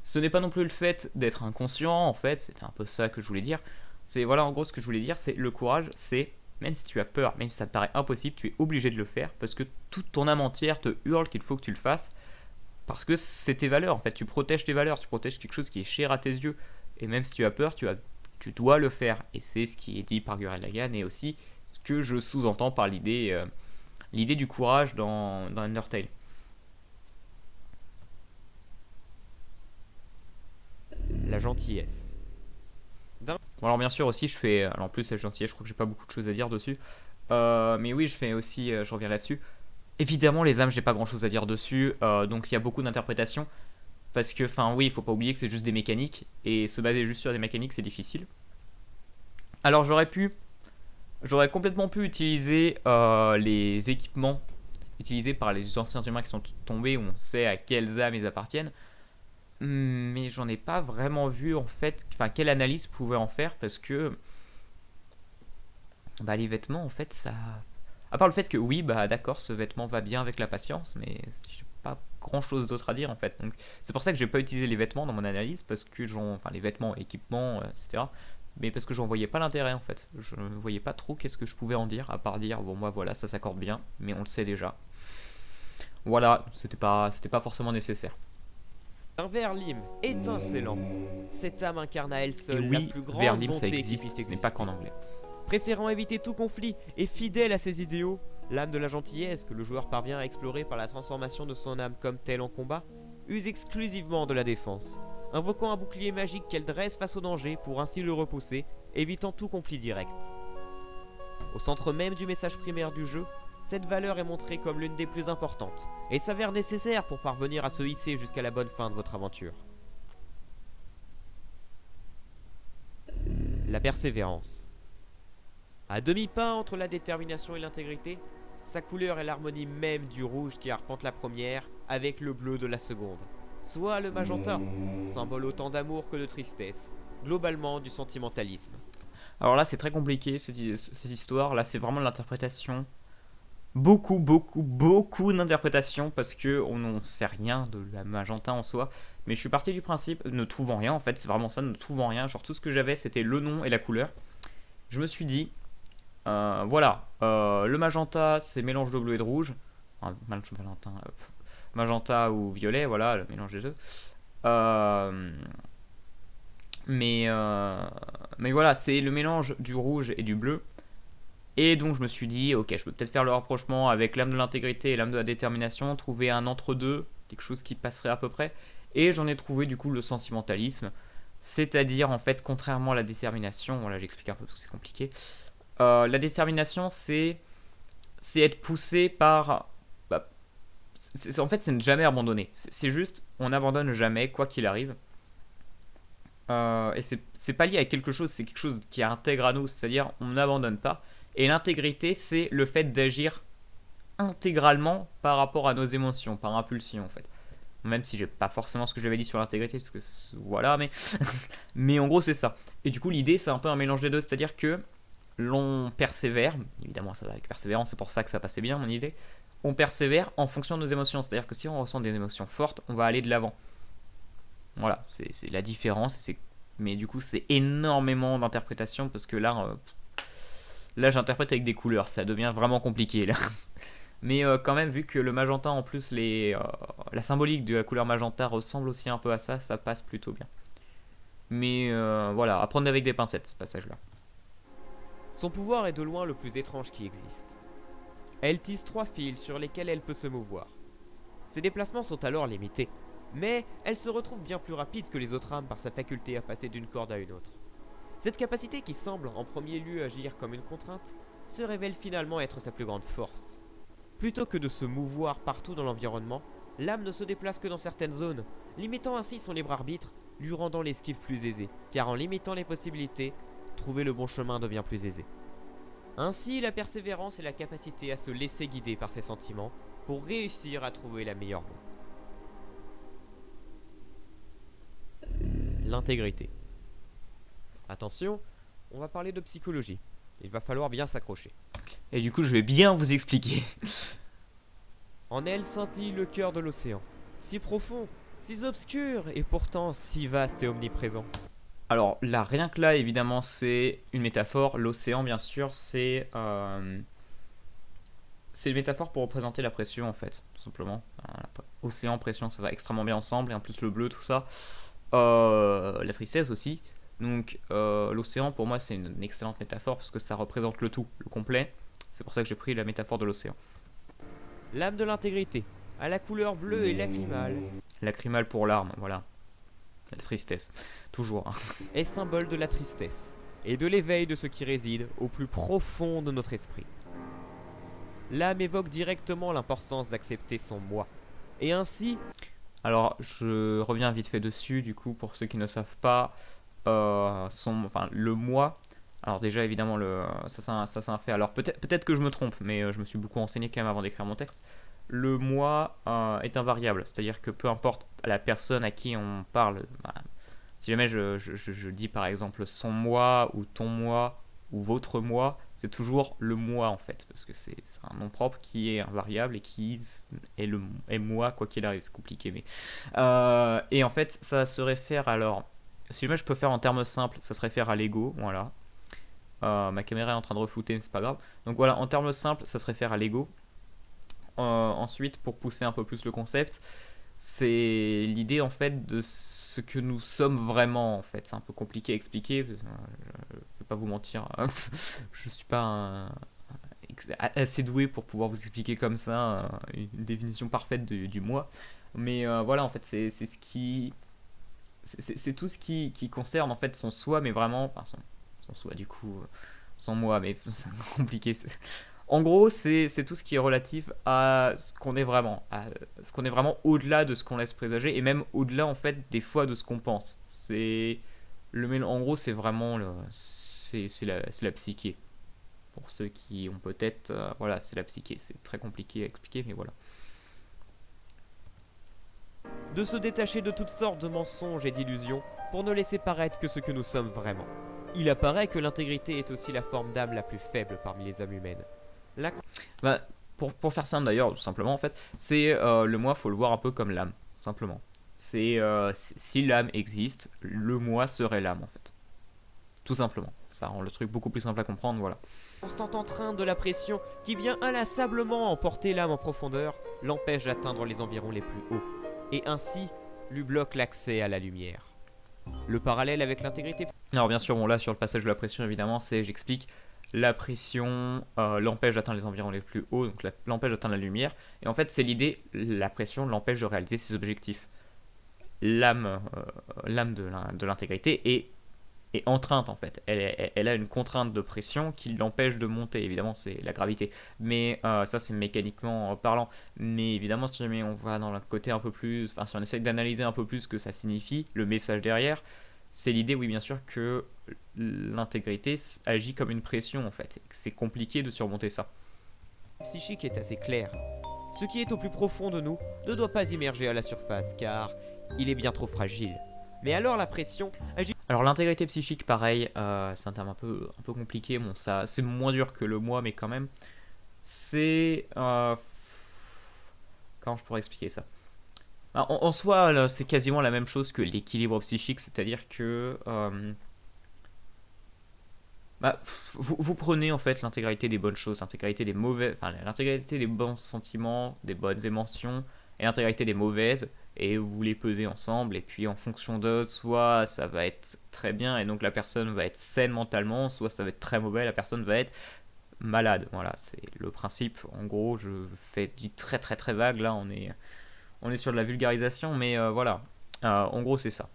Speaker 1: Ce n'est pas non plus le fait d'être inconscient, en fait, c'était un peu ça que je voulais dire. C'est voilà, en gros, ce que je voulais dire, c'est le courage, c'est même si tu as peur, même si ça te paraît impossible, tu es obligé de le faire parce que toute ton âme entière te hurle qu'il faut que tu le fasses parce que c'est tes valeurs. En fait, tu protèges tes valeurs, tu protèges quelque chose qui est cher à tes yeux. Et même si tu as peur, tu dois le faire. Et c'est ce qui est dit par Gurren Lagann et aussi ce que je sous-entends par l'idée du courage dans Undertale.
Speaker 2: La gentillesse.
Speaker 1: Bon alors bien sûr aussi je fais, alors en plus la gentillesse je crois que j'ai pas beaucoup de choses à dire dessus, mais oui je fais aussi, je reviens là-dessus. Évidemment les âmes j'ai pas grand chose à dire dessus, donc il y a beaucoup d'interprétations, parce que enfin oui il faut pas oublier que c'est juste des mécaniques, et se baser juste sur des mécaniques c'est difficile. Alors j'aurais complètement pu utiliser les équipements utilisés par les anciens humains qui sont tombés, où on sait à quelles âmes ils appartiennent. Mais j'en ai pas vraiment vu en fait, enfin quelle analyse pouvait en faire parce que bah les vêtements en fait ça, à part le fait que oui bah d'accord ce vêtement va bien avec la patience, mais j'ai pas grand chose d'autre à dire en fait, donc c'est pour ça que j'ai pas utilisé les vêtements dans mon analyse parce que enfin les vêtements, équipements, etc. Mais parce que j'en voyais pas l'intérêt en fait, je ne voyais pas trop qu'est-ce que je pouvais en dire à part dire bon moi voilà ça s'accorde bien, mais on le sait déjà. Voilà, c'était pas forcément nécessaire.
Speaker 2: Un Verlim étincelant. Cette âme incarne à elle seule
Speaker 1: Et
Speaker 2: la
Speaker 1: oui,
Speaker 2: plus grande
Speaker 1: Verlim
Speaker 2: bonté
Speaker 1: ça
Speaker 2: qui
Speaker 1: existe,
Speaker 2: puisse
Speaker 1: ce n'est
Speaker 2: exister.
Speaker 1: pas qu'en anglais.
Speaker 2: Préférant éviter tout conflit et fidèle à ses idéaux, l'âme de la gentillesse que le joueur parvient à explorer par la transformation de son âme comme telle en combat, use exclusivement de la défense, invoquant un bouclier magique qu'elle dresse face au danger pour ainsi le repousser, évitant tout conflit direct. Au centre même du message primaire du jeu, cette valeur est montrée comme l'une des plus importantes et s'avère nécessaire pour parvenir à se hisser jusqu'à la bonne fin de votre aventure. La persévérance. À demi-pas entre la détermination et l'intégrité, sa couleur est l'harmonie même du rouge qui arpente la première avec le bleu de la seconde, soit le magenta, symbole autant d'amour que de tristesse, globalement du sentimentalisme.
Speaker 1: Alors là c'est très compliqué cette histoire, là c'est vraiment de l'interprétation. Beaucoup d'interprétations parce que on n'en sait rien de la magenta en soi, mais je suis parti du principe ne trouvant rien en fait, c'est vraiment ça, ne trouvant rien, genre tout ce que j'avais c'était le nom et la couleur. Je me suis dit voilà, le magenta c'est mélange de bleu et de rouge, enfin, magenta ou violet, voilà le mélange des deux. Mais voilà, c'est le mélange du rouge et du bleu. Et donc je me suis dit, ok, je peux peut-être faire le rapprochement avec l'âme de l'intégrité et l'âme de la détermination, trouver un entre-deux, quelque chose qui passerait à peu près. Et j'en ai trouvé du coup le sentimentalisme, c'est-à-dire en fait, contrairement à la détermination, voilà j'explique un peu parce que c'est compliqué, la détermination c'est être poussé par... en fait c'est ne jamais abandonner, c'est juste, on n'abandonne jamais, quoi qu'il arrive. Et c'est pas lié à quelque chose, c'est quelque chose qui intègre à nous, c'est-à-dire on n'abandonne pas. Et l'intégrité, c'est le fait d'agir intégralement par rapport à nos émotions, par impulsion en fait. Même si j'ai pas forcément ce que j'avais dit sur l'intégrité, parce que voilà, mais, mais en gros c'est ça. Et du coup l'idée c'est un peu un mélange des deux, c'est-à-dire que l'on persévère, évidemment ça va avec persévérance, c'est pour ça que ça passait bien mon idée, on persévère en fonction de nos émotions, c'est-à-dire que si on ressent des émotions fortes, on va aller de l'avant. Voilà, c'est la différence, mais du coup c'est énormément d'interprétation, parce que là j'interprète avec des couleurs, ça devient vraiment compliqué là. Mais quand même, vu que le magenta, en plus, la symbolique de la couleur magenta ressemble aussi un peu à ça, ça passe plutôt bien. Mais voilà, à prendre avec des pincettes, ce passage-là.
Speaker 2: Son pouvoir est de loin le plus étrange qui existe. Elle tisse 3 fils sur lesquels elle peut se mouvoir. Ses déplacements sont alors limités, mais elle se retrouve bien plus rapide que les autres âmes par sa faculté à passer d'une corde à une autre. Cette capacité qui semble en premier lieu agir comme une contrainte, se révèle finalement être sa plus grande force. Plutôt que de se mouvoir partout dans l'environnement, l'âme ne se déplace que dans certaines zones, limitant ainsi son libre arbitre, lui rendant l'esquive plus aisée, car en limitant les possibilités, trouver le bon chemin devient plus aisé. Ainsi, la persévérance est la capacité à se laisser guider par ses sentiments pour réussir à trouver la meilleure voie. L'intégrité. Attention, on va parler de psychologie. Il va falloir bien s'accrocher.
Speaker 1: Et du coup, je vais bien vous expliquer.
Speaker 2: En elle scintille le cœur de l'océan. Si profond, si obscur et pourtant si vaste et omniprésent.
Speaker 1: Alors là, rien que là, évidemment, c'est une métaphore. L'océan, bien sûr, c'est une métaphore pour représenter la pression, en fait, tout simplement. Océan, pression, ça va extrêmement bien ensemble. Et en plus, le bleu, tout ça. La tristesse aussi. Donc, l'océan, pour moi, c'est une excellente métaphore parce que ça représente le tout, le complet. C'est pour ça que j'ai pris la métaphore de l'océan.
Speaker 2: L'âme de l'intégrité, à la couleur bleue et lacrymale.
Speaker 1: Lacrymale pour l'arme, voilà. La tristesse, toujours.
Speaker 2: Est symbole de la tristesse et de l'éveil de ce qui réside au plus profond de notre esprit. L'âme évoque directement l'importance d'accepter son moi. Et ainsi...
Speaker 1: Alors, je reviens vite fait dessus, du coup, pour ceux qui ne savent pas, le moi. Alors déjà, évidemment, ça c'est un fait. Alors peut-être que je me trompe, mais je me suis beaucoup renseigné quand même avant d'écrire mon texte. Le moi est invariable, c'est-à-dire que peu importe la personne à qui on parle, si jamais je dis par exemple son moi ou ton moi ou votre moi, c'est toujours le moi en fait, parce que c'est un nom propre qui est invariable et qui est moi quoi qu'il arrive, c'est compliqué. Mais et en fait, ça se réfère alors, si jamais je peux faire en termes simples, ça se réfère à l'ego, voilà. Ma caméra est en train de reflouter, mais c'est pas grave. Donc voilà, en termes simples, ça se réfère à l'ego. Ensuite, pour pousser un peu plus le concept, c'est l'idée en fait de ce que nous sommes vraiment en fait. C'est un peu compliqué à expliquer, je vais pas vous mentir. Je suis pas assez doué pour pouvoir vous expliquer comme ça une définition parfaite du moi. Mais voilà, en fait, c'est ce qui... C'est tout ce qui concerne en fait son soi, mais vraiment... Enfin, son soi du coup, sans moi, mais c'est compliqué. En gros, c'est tout ce qui est relatif à ce qu'on est vraiment, au-delà de ce qu'on laisse présager, et même au-delà en fait des fois de ce qu'on pense. En gros, c'est vraiment c'est la psyché. Pour ceux qui ont peut-être, voilà, c'est la psyché. C'est très compliqué à expliquer, mais voilà.
Speaker 2: De se détacher de toutes sortes de mensonges et d'illusions pour ne laisser paraître que ce que nous sommes vraiment. Il apparaît que l'intégrité est aussi la forme d'âme la plus faible parmi les âmes humaines.
Speaker 1: Pour faire simple d'ailleurs, tout simplement en fait, c'est le moi, faut le voir un peu comme l'âme, simplement. C'est si l'âme existe, le moi serait l'âme en fait. Tout simplement. Ça rend le truc beaucoup plus simple à comprendre, voilà.
Speaker 2: Constant entrain de la pression qui vient inlassablement emporter l'âme en profondeur l'empêche d'atteindre les environs les plus hauts, et ainsi lui bloque l'accès à la lumière. Le parallèle avec l'intégrité...
Speaker 1: Alors bien sûr, bon là sur le passage de la pression évidemment, j'explique, la pression l'empêche d'atteindre les environs les plus hauts, donc l'empêche d'atteindre la lumière, et en fait c'est l'idée, la pression l'empêche de réaliser ses objectifs. L'âme de l'intégrité est entrainte en fait, elle a une contrainte de pression qui l'empêche de monter, évidemment c'est la gravité, mais ça c'est mécaniquement parlant, mais évidemment si jamais on va dans le côté un peu plus, enfin si on essaie d'analyser un peu plus ce que ça signifie, le message derrière, c'est l'idée, oui bien sûr, que l'intégrité agit comme une pression en fait. C'est compliqué de surmonter ça.
Speaker 2: Psychique est assez clair. Ce qui est au plus profond de nous ne doit pas immerger à la surface car il est bien trop fragile. Mais alors la pression agit...
Speaker 1: Alors l'intégrité psychique, pareil, c'est un terme un peu compliqué. Bon, ça, c'est moins dur que le moi, mais quand même, c'est comment je pourrais expliquer ça? En soi, là, c'est quasiment la même chose que l'équilibre psychique, c'est-à-dire que vous prenez en fait l'intégralité des bonnes choses, l'intégralité des mauvaises, enfin l'intégralité des bons sentiments, des bonnes émotions, et l'intégralité des mauvaises, et vous les pesez ensemble, et puis en fonction de, soit ça va être très bien, et donc la personne va être saine mentalement, soit ça va être très mauvais, la personne va être malade. Voilà, c'est le principe. En gros, je fais du très très très vague, là on est sur de la vulgarisation, mais voilà. En gros, c'est ça.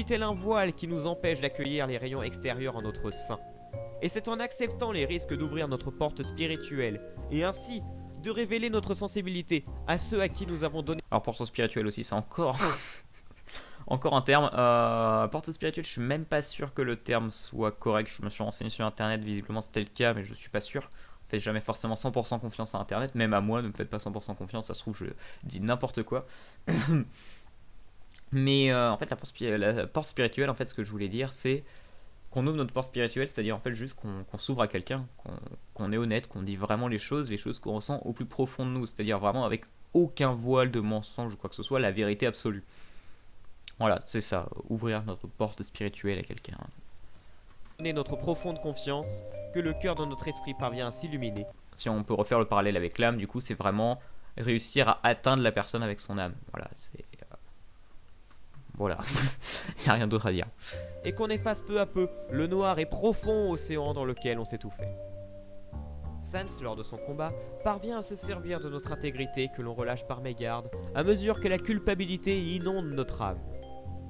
Speaker 2: tel un voile qui nous empêche d'accueillir les rayons extérieurs en notre sein. Et c'est en acceptant les risques d'ouvrir notre porte spirituelle, et ainsi de révéler notre sensibilité à ceux à qui nous avons donné...
Speaker 1: Alors, porte spirituelle aussi, c'est encore... encore un terme. Porte spirituelle, je suis même pas sûr que le terme soit correct. Je me suis renseigné sur internet, visiblement c'était le cas, mais je suis pas sûr. Faites jamais forcément 100% confiance à internet, même à moi, ne me faites pas 100% confiance, ça se trouve je dis n'importe quoi. Mais en fait la porte spirituelle, en fait ce que je voulais dire c'est qu'on ouvre notre porte spirituelle, c'est-à-dire en fait juste qu'on s'ouvre à quelqu'un, qu'on est honnête, qu'on dit vraiment les choses qu'on ressent au plus profond de nous, c'est-à-dire vraiment avec aucun voile de mensonge ou quoi que ce soit, la vérité absolue. Voilà, c'est ça, ouvrir notre porte spirituelle à quelqu'un.
Speaker 2: Notre profonde confiance, que le cœur de notre esprit parvient à s'illuminer.
Speaker 1: Si on peut refaire le parallèle avec l'âme, du coup, c'est vraiment réussir à atteindre la personne avec son âme. Voilà, c'est... Voilà, il n'y a rien d'autre à dire.
Speaker 2: Et qu'on efface peu à peu le noir et profond océan dans lequel on s'étouffait. Sans, lors de son combat, parvient à se servir de notre intégrité que l'on relâche par mégarde, à mesure que la culpabilité inonde notre âme.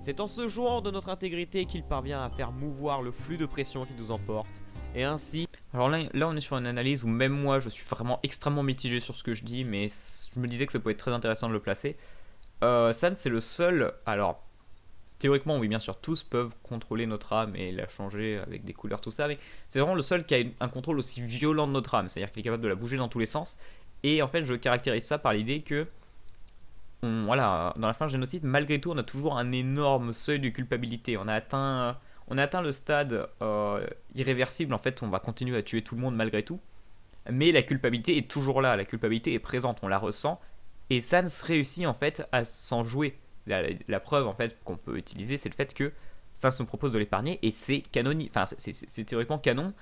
Speaker 2: C'est en se jouant de notre intégrité qu'il parvient à faire mouvoir le flux de pression qui nous emporte, et ainsi...
Speaker 1: Alors là, on est sur une analyse où même moi, je suis vraiment extrêmement mitigé sur ce que je dis, mais je me disais que ça pouvait être très intéressant de le placer. Sans, c'est le seul... Alors, théoriquement, oui, bien sûr, tous peuvent contrôler notre âme et la changer avec des couleurs, tout ça, mais c'est vraiment le seul qui a un contrôle aussi violent de notre âme, c'est-à-dire qu'il est capable de la bouger dans tous les sens, et en fait, je caractérise ça par l'idée que... voilà, dans la fin génocide, malgré tout, on a toujours un énorme seuil de culpabilité. On a atteint le stade irréversible. En fait, on va continuer à tuer tout le monde malgré tout. Mais la culpabilité est toujours là. La culpabilité est présente, on la ressent. Et Sans réussit en fait à s'en jouer. La preuve en fait qu'on peut utiliser, c'est le fait que Sans nous propose de l'épargner. Et c'est canonique. Enfin, c'est théoriquement canon.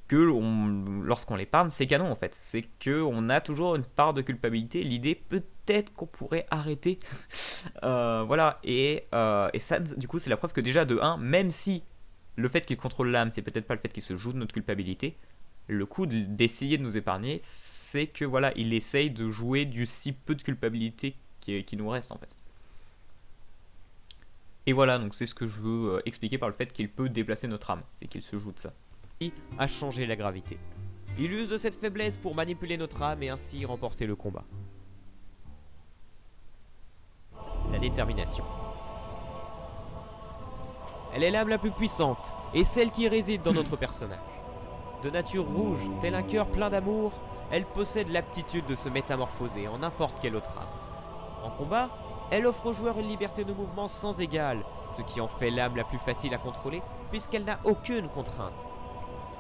Speaker 1: Que lorsqu'on l'épargne, c'est canon en fait. C'est qu'on a toujours une part de culpabilité. L'idée peut-être qu'on pourrait arrêter. Voilà. Et ça, du coup, c'est la preuve que déjà de 1, même si le fait qu'il contrôle l'âme, c'est peut-être pas le fait qu'il se joue de notre culpabilité, le coup d'essayer de nous épargner, c'est que voilà, il essaye de jouer du si peu de culpabilité qui nous reste en fait. Et voilà, donc c'est ce que je veux expliquer par le fait qu'il peut déplacer notre âme. C'est qu'il se joue de ça.
Speaker 2: A changé la gravité. Il use de cette faiblesse pour manipuler notre âme et ainsi remporter le combat. La détermination. Elle est l'âme la plus puissante et celle qui réside dans notre personnage. De nature rouge, tel un cœur plein d'amour, elle possède l'aptitude de se métamorphoser en n'importe quelle autre âme. En combat, elle offre aux joueurs une liberté de mouvement sans égale, ce qui en fait l'âme la plus facile à contrôler puisqu'elle n'a aucune contrainte.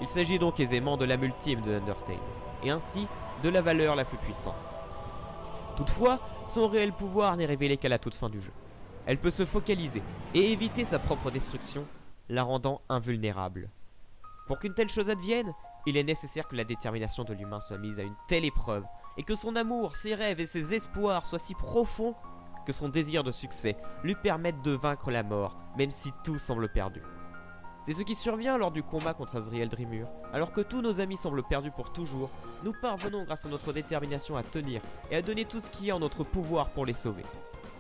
Speaker 2: Il s'agit donc aisément de l'âme ultime de Undertale, et ainsi de la valeur la plus puissante. Toutefois, son réel pouvoir n'est révélé qu'à la toute fin du jeu. Elle peut se focaliser et éviter sa propre destruction, la rendant invulnérable. Pour qu'une telle chose advienne, il est nécessaire que la détermination de l'humain soit mise à une telle épreuve, et que son amour, ses rêves et ses espoirs soient si profonds que son désir de succès lui permette de vaincre la mort, même si tout semble perdu. C'est ce qui survient lors du combat contre Asriel Drimur. Alors que tous nos amis semblent perdus pour toujours, nous parvenons grâce à notre détermination à tenir et à donner tout ce qui est en notre pouvoir pour les sauver.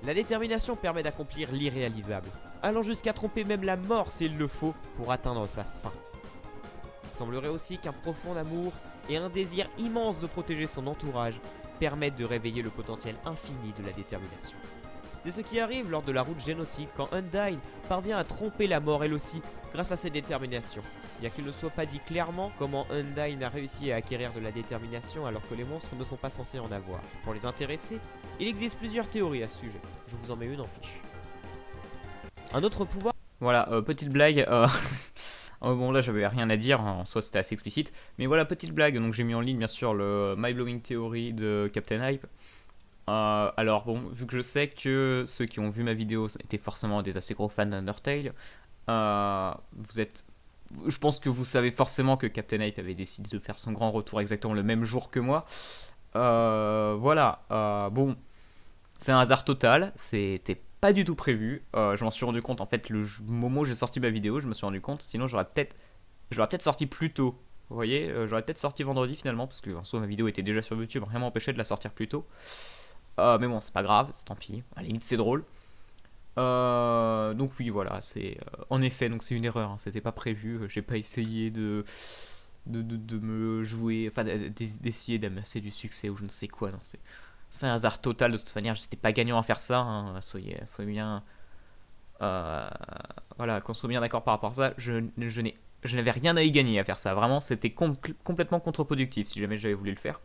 Speaker 2: La détermination permet d'accomplir l'irréalisable, allant jusqu'à tromper même la mort s'il le faut pour atteindre sa fin. Il semblerait aussi qu'un profond amour et un désir immense de protéger son entourage permettent de réveiller le potentiel infini de la détermination. C'est ce qui arrive lors de la route génocide quand Undyne parvient à tromper la mort elle aussi grâce à ses déterminations. Bien qu'il ne soit pas dit clairement comment Undyne a réussi à acquérir de la détermination alors que les monstres ne sont pas censés en avoir. Pour les intéressés, il existe plusieurs théories à ce sujet. Je vous en mets une en fiche. Un autre pouvoir...
Speaker 1: Voilà, petite blague. Bon, là, j'avais rien à dire, en soi, c'était assez explicite. Mais voilà, petite blague. Donc, j'ai mis en ligne, bien sûr, le My Blowing Theory de Captain Hype. Alors, bon, vu que je sais que ceux qui ont vu ma vidéo étaient forcément des assez gros fans d'Undertale, je pense que vous savez forcément que Captain Hype avait décidé de faire son grand retour exactement le même jour que moi. Voilà, bon, c'est un hasard total, c'était pas du tout prévu. Je m'en suis rendu compte en fait le moment où j'ai sorti ma vidéo, je me suis rendu compte, sinon j'aurais peut-être sorti plus tôt. Vous voyez, j'aurais peut-être sorti vendredi finalement, parce que en soi ma vidéo était déjà sur YouTube, rien m'empêchait de la sortir plus tôt. Mais bon, c'est pas grave, tant pis, à la limite c'est drôle. Donc oui, voilà, c'est en effet, donc c'est une erreur, hein, c'était pas prévu, j'ai pas essayé de me jouer, enfin d'essayer d'amasser du succès ou je ne sais quoi, non, c'est un hasard total de toute manière, j'étais pas gagnant à faire ça, hein, soyez bien, voilà, qu'on soit bien d'accord par rapport à ça, je n'avais rien à y gagner à faire ça, vraiment, c'était complètement contre-productif si jamais j'avais voulu le faire.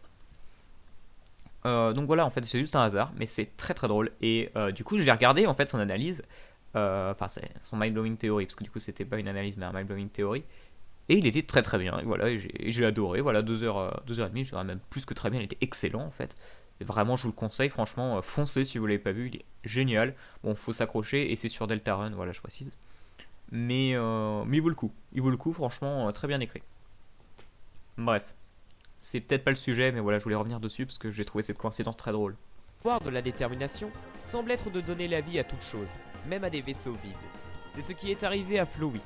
Speaker 1: Donc voilà, en fait c'est juste un hasard, mais c'est très très drôle. Et du coup je l'ai regardé en fait son analyse, enfin c'est son Mind Blowing Theory, parce que du coup c'était pas une analyse mais un Mind Blowing Theory. Et il était très très bien, et voilà, j'ai adoré, voilà, 2h30, je dirais même plus que très bien, il était excellent en fait. Et vraiment je vous le conseille, franchement, foncez si vous l'avez pas vu, il est génial. Bon, faut s'accrocher, et c'est sur Deltarune, voilà, je précise. Mais il vaut le coup, franchement, très bien écrit. Bref. C'est peut-être pas le sujet, mais voilà, je voulais revenir dessus parce que j'ai trouvé cette coïncidence très drôle.
Speaker 2: Le pouvoir de la détermination semble être de donner la vie à toute chose, même à des vaisseaux vides. C'est ce qui est arrivé à Flowey,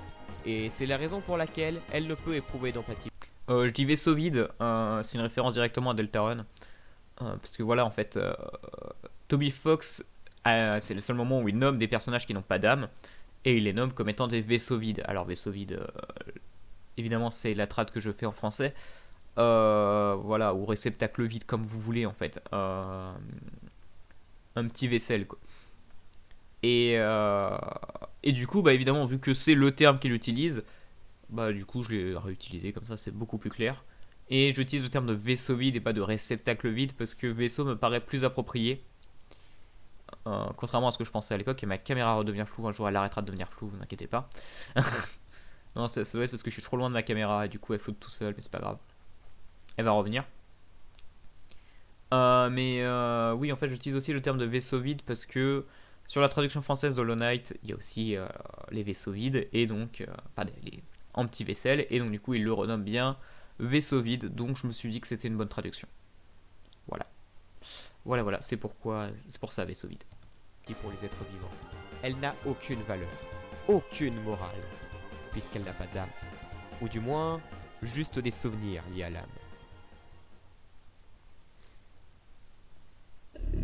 Speaker 2: et c'est la raison pour laquelle elle ne peut éprouver d'empathie.
Speaker 1: Je dis vaisseau vide, c'est une référence directement à Deltarune. Parce que voilà, en fait, Toby Fox, c'est le seul moment où il nomme des personnages qui n'ont pas d'âme, et il les nomme comme étant des vaisseaux vides. Alors, vaisseau vide, évidemment, c'est la trad que je fais en français. Voilà, ou réceptacle vide comme vous voulez en fait, un petit vaisselle quoi. Et du coup bah évidemment vu que c'est le terme qu'il utilise, bah du coup je l'ai réutilisé comme ça, c'est beaucoup plus clair. Et j'utilise le terme de vaisseau vide et pas de réceptacle vide parce que vaisseau me paraît plus approprié, contrairement à ce que je pensais à l'époque. Et ma caméra redevient floue, un jour elle arrêtera de devenir floue, vous inquiétez pas. Non, ça doit être parce que je suis trop loin de ma caméra et du coup elle floute tout seul, mais c'est pas grave, elle va revenir. Mais oui, en fait, j'utilise aussi le terme de vaisseau vide parce que sur la traduction française d'Hollow Knight, il y a aussi les vaisseaux vides et donc, enfin, les anti-vaisselles, et donc du coup, il le renomme bien vaisseau vide. Donc, je me suis dit que c'était une bonne traduction. Voilà. Voilà, c'est pour ça, vaisseau vide.
Speaker 2: Pour les êtres vivants, elle n'a aucune valeur, aucune morale, puisqu'elle n'a pas d'âme, ou du moins, juste des souvenirs liés à l'âme.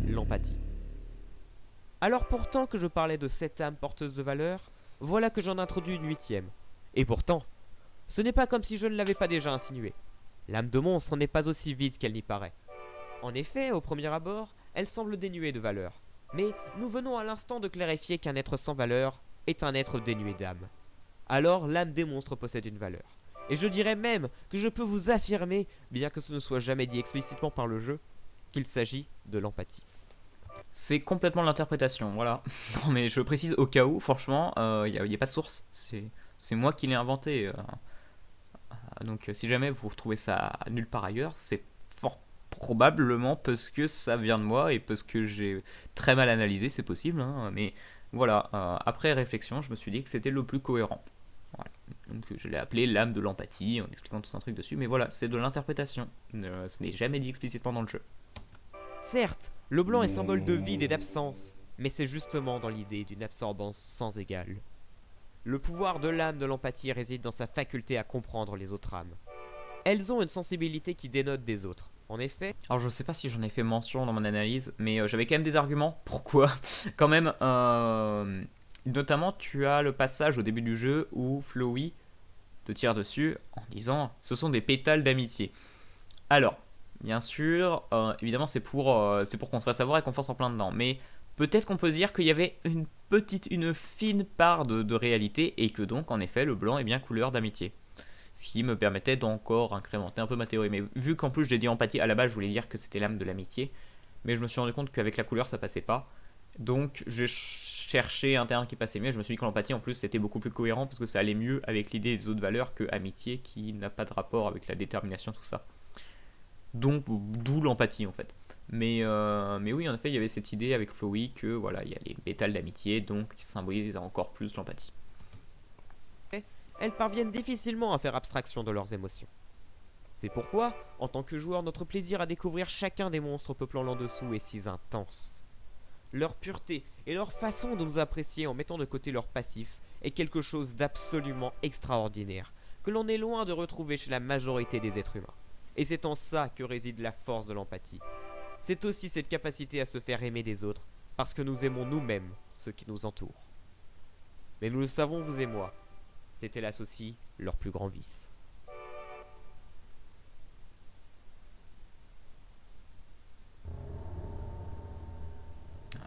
Speaker 2: L'empathie. Alors pourtant que je parlais de cette âme porteuse de valeur, voilà que j'en introduis une 8e. Et pourtant, ce n'est pas comme si je ne l'avais pas déjà insinué. L'âme de monstre n'est pas aussi vide qu'elle n'y paraît. En effet, au premier abord, elle semble dénuée de valeur. Mais nous venons à l'instant de clarifier qu'un être sans valeur est un être dénué d'âme. Alors l'âme des monstres possède une valeur. Et je dirais même que je peux vous affirmer, bien que ce ne soit jamais dit explicitement par le jeu, qu'il s'agit de l'empathie.
Speaker 1: C'est complètement l'interprétation, voilà. Non mais je précise au cas où, franchement, il n'y a pas de source. C'est moi qui l'ai inventé. Donc si jamais vous retrouvez ça nulle part ailleurs, c'est fort probablement parce que ça vient de moi et parce que j'ai très mal analysé, c'est possible. Hein, mais voilà, après réflexion, je me suis dit que c'était le plus cohérent. Voilà. Donc je l'ai appelé l'âme de l'empathie en expliquant tout un truc dessus. Mais voilà, c'est de l'interprétation. Ce n'est jamais dit explicitement dans le jeu.
Speaker 2: Certes, le blanc est symbole de vide et d'absence, mais c'est justement dans l'idée d'une absorbance sans égale. Le pouvoir de l'âme de l'empathie réside dans sa faculté à comprendre les autres âmes. Elles ont une sensibilité qui dénote des autres. En effet...
Speaker 1: Alors je sais pas si j'en ai fait mention dans mon analyse, mais j'avais quand même des arguments. Pourquoi? Quand même, notamment tu as le passage au début du jeu où Flowey te tire dessus en disant « ce sont des pétales d'amitié ». Alors... Bien sûr, évidemment c'est pour qu'on se fasse avoir et qu'on fonce en plein dedans. Mais peut-être qu'on peut se dire qu'il y avait une fine part de réalité et que donc en effet le blanc est bien couleur d'amitié. Ce qui me permettait d'encore incrémenter un peu ma théorie. Mais vu qu'en plus j'ai dit empathie, à la base je voulais dire que c'était l'âme de l'amitié, mais je me suis rendu compte qu'avec la couleur ça passait pas. Donc j'ai cherché un terrain qui passait mieux. Je me suis dit que l'empathie en plus c'était beaucoup plus cohérent parce que ça allait mieux avec l'idée des autres valeurs que amitié qui n'a pas de rapport avec la détermination, tout ça. Donc d'où l'empathie en fait. Mais oui, en effet, il y avait cette idée avec Flowey que voilà, il y a les pétales d'amitié, donc qui symbolisent encore plus l'empathie.
Speaker 2: Elles parviennent difficilement à faire abstraction de leurs émotions. C'est pourquoi, en tant que joueur, notre plaisir à découvrir chacun des monstres peuplant l'en dessous est si intense. Leur pureté et leur façon de nous apprécier en mettant de côté leur passif est quelque chose d'absolument extraordinaire, que l'on est loin de retrouver chez la majorité des êtres humains. Et c'est en ça que réside la force de l'empathie. C'est aussi cette capacité à se faire aimer des autres, parce que nous aimons nous-mêmes ceux qui nous entourent. Mais nous le savons, vous et moi, c'est hélas aussi leur plus grand vice.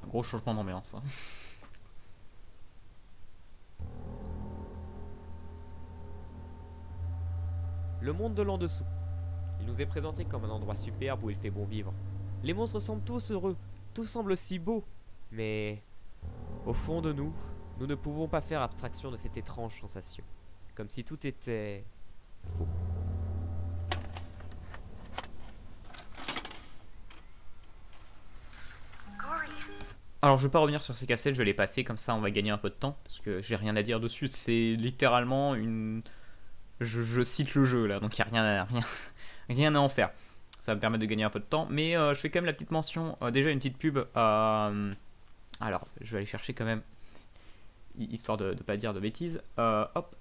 Speaker 1: Un gros changement d'ambiance. Hein.
Speaker 2: Le monde de l'en dessous. Il nous est présenté comme un endroit superbe où il fait bon vivre. Les monstres semblent tous heureux, tout semble si beau. Mais au fond de nous, nous ne pouvons pas faire abstraction de cette étrange sensation. Comme si tout était faux.
Speaker 1: Alors je vais pas revenir sur ces cassettes, je vais les passer comme ça on va gagner un peu de temps parce que j'ai rien à dire dessus, c'est littéralement une... Je cite le jeu là, donc il n'y a rien à en faire. Ça va me permettre de gagner un peu de temps, mais je fais quand même la petite mention, déjà une petite pub. Alors je vais aller chercher quand même, histoire de ne pas dire de bêtises. Hop.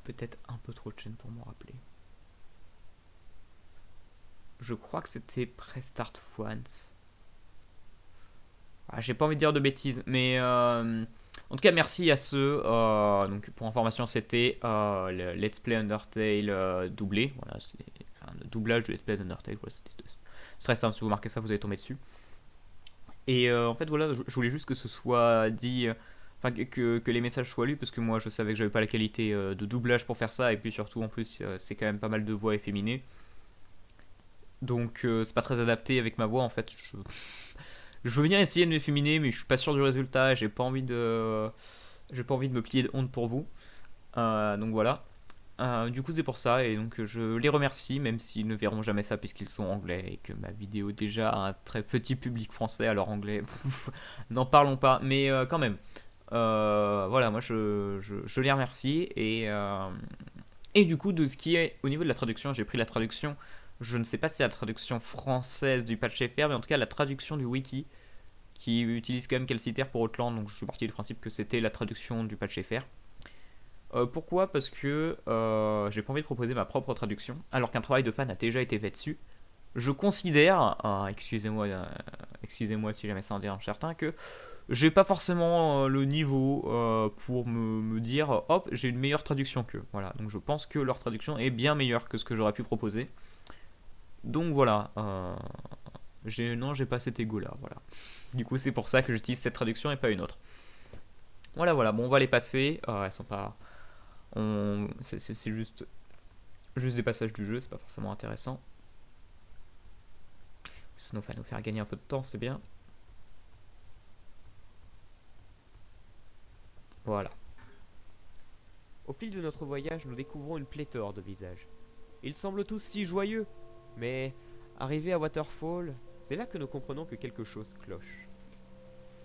Speaker 1: Peut-être un peu trop de chaînes pour m'en rappeler. Je crois que c'était Prestart Once. Ah, j'ai pas envie de dire de bêtises, mais en tout cas merci à ceux. Donc pour information c'était le Let's Play Undertale doublé. Voilà, c'est le doublage du Let's Play Undertale. Voilà, c'est très simple, si vous marquez ça vous allez tomber dessus. Et en fait voilà, je voulais juste que ce soit dit. Enfin, que les messages soient lus parce que moi je savais que j'avais pas la qualité de doublage pour faire ça et puis surtout en plus c'est quand même pas mal de voix efféminées donc c'est pas très adapté avec ma voix en fait. Je veux bien essayer de m'efféminer mais je suis pas sûr du résultat et j'ai pas envie de me plier de honte pour vous. Donc voilà. Du coup c'est pour ça et donc je les remercie même s'ils ne verront jamais ça puisqu'ils sont anglais et que ma vidéo déjà a un très petit public français alors anglais n'en parlons pas mais quand même. Voilà, moi je les remercie et du coup de ce qui est au niveau de la traduction, j'ai pris la traduction, je ne sais pas si c'est la traduction française du patch FR, mais en tout cas la traduction du wiki qui utilise quand même Calciter pour Outland, donc je suis parti du principe que c'était la traduction du patch FR. Pourquoi ? Parce que j'ai pas envie de proposer ma propre traduction alors qu'un travail de fan a déjà été fait dessus. Je considère, excusez-moi si jamais ça en dérange certains, que j'ai pas forcément le niveau pour me dire hop j'ai une meilleure traduction qu'eux. Voilà, donc je pense que leur traduction est bien meilleure que ce que j'aurais pu proposer. Donc voilà, j'ai pas cet ego là. Voilà. Du coup c'est pour ça que j'utilise cette traduction et pas une autre. Voilà, bon on va les passer. Elles sont pas, c'est juste des passages du jeu, c'est pas forcément intéressant. Sinon ça va nous faire gagner un peu de temps, c'est bien. Voilà.
Speaker 2: Au fil de notre voyage, nous découvrons une pléthore de visages. Ils semblent tous si joyeux, mais arrivé à Waterfall, c'est là que nous comprenons que quelque chose cloche.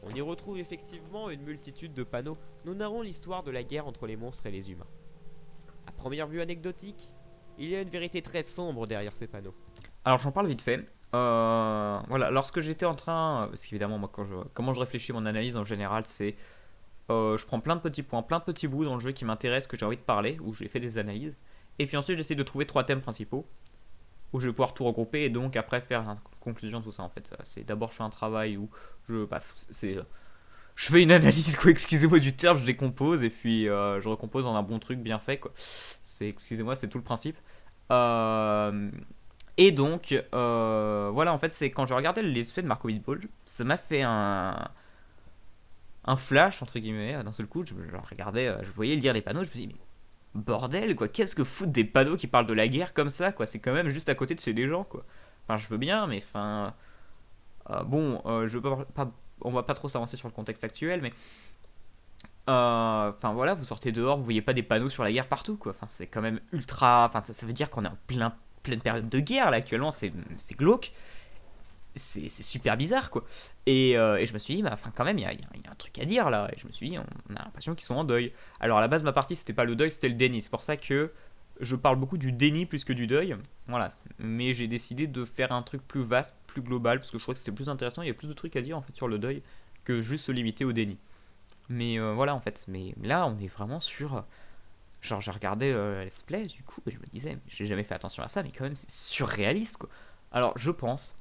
Speaker 2: On y retrouve effectivement une multitude de panneaux nous narrant l'histoire de la guerre entre les monstres et les humains. À première vue anecdotique, il y a une vérité très sombre derrière ces panneaux.
Speaker 1: Alors j'en parle vite fait. Voilà, lorsque j'étais en train, parce qu'évidemment moi comment je réfléchis mon analyse en général c'est je prends plein de petits points, plein de petits bouts dans le jeu qui m'intéressent, que j'ai envie de parler, où j'ai fait des analyses. Et puis ensuite, j'essaie de trouver 3 thèmes principaux, où je vais pouvoir tout regrouper et donc après faire une conclusion, tout ça en fait. C'est d'abord je fais un travail où je je fais une analyse, quoi, excusez-moi du terme, je décompose et puis je recompose en un bon truc bien fait, quoi. Excusez-moi, c'est tout le principe. Euh, et donc, voilà, en fait, c'est quand je regardais le let's play de Marco Ball, ça m'a fait un flash, entre guillemets, d'un seul coup. Je regardais, je voyais lire les panneaux, je me suis dit, mais bordel, quoi, qu'est-ce que foutent des panneaux qui parlent de la guerre comme ça, quoi, c'est quand même juste à côté de chez les gens, quoi. Enfin, je veux bien, mais enfin. Bon, je veux on va pas trop s'avancer sur le contexte actuel, mais enfin voilà, vous sortez dehors, vous voyez pas des panneaux sur la guerre partout, quoi. Enfin, c'est quand même ultra. Enfin, ça veut dire qu'on est en pleine période de guerre là actuellement, c'est glauque, c'est super bizarre, quoi. Et je me suis dit, bah, enfin, quand même, il y a un truc à dire là. Et je me suis dit, on a l'impression qu'ils sont en deuil. Alors à la base, ma partie, c'était pas le deuil, c'était le déni. C'est pour ça que je parle beaucoup du déni plus que du deuil. Voilà. Mais j'ai décidé de faire un truc plus vaste, plus global, parce que je crois que c'était plus intéressant. Il y a plus de trucs à dire en fait sur le deuil que juste se limiter au déni. Mais voilà, en fait. Mais là, on est vraiment sur. Genre, j'ai regardé Let's Play, du coup, et je me disais, j'ai jamais fait attention à ça, mais quand même, c'est surréaliste, quoi. Alors, je pense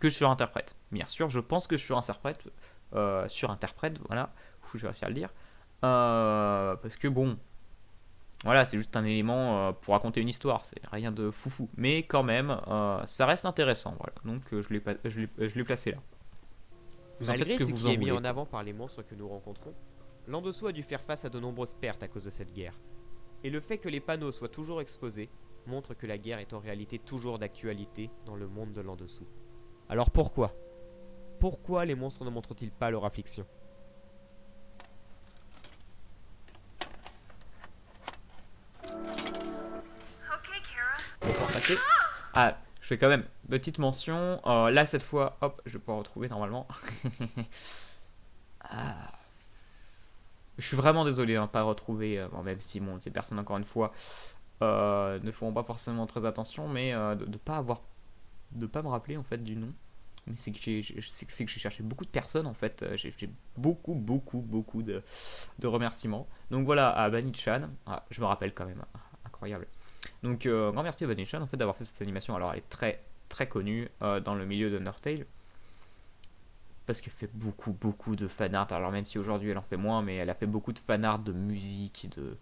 Speaker 1: que je surinterprète. Bien sûr, je pense que je surinterprète, voilà. Je vais réussir à le dire. Parce que bon, voilà, c'est juste un élément pour raconter une histoire, c'est rien de foufou. Mais quand même, ça reste intéressant, voilà. Donc je l'ai placé là. Vous en faites
Speaker 2: Malgré
Speaker 1: ce que
Speaker 2: ce
Speaker 1: vous
Speaker 2: qui
Speaker 1: en
Speaker 2: est mis
Speaker 1: voulez,
Speaker 2: en
Speaker 1: quoi.
Speaker 2: avant par les monstres que nous rencontrons, l'en-dessous a dû faire face à de nombreuses pertes à cause de cette guerre. Et le fait que les panneaux soient toujours exposés montre que la guerre est en réalité toujours d'actualité dans le monde de l'en-dessous. Alors pourquoi? Pourquoi les monstres ne montrent-ils pas leur affliction?
Speaker 1: Pour pouvoir passer. Ah, je fais quand même petite mention. Là, cette fois, hop, je vais pouvoir retrouver normalement. Ah, je suis vraiment désolé de ne pas retrouver, bon, même si bon, ces personnes, encore une fois, ne feront pas forcément très attention, mais de pas me rappeler en fait du nom. Mais c'est que c'est que j'ai cherché beaucoup de personnes en fait. J'ai fait beaucoup de remerciements. Donc voilà à Banichan. Ah, je me rappelle quand même. Ah, incroyable. Donc grand merci à Banichan en fait d'avoir fait cette animation. Alors elle est très connue dans le milieu de Undertale. Parce qu'elle fait beaucoup de fanart. Alors même si aujourd'hui elle en fait moins, mais elle a fait beaucoup de fanart de musique, de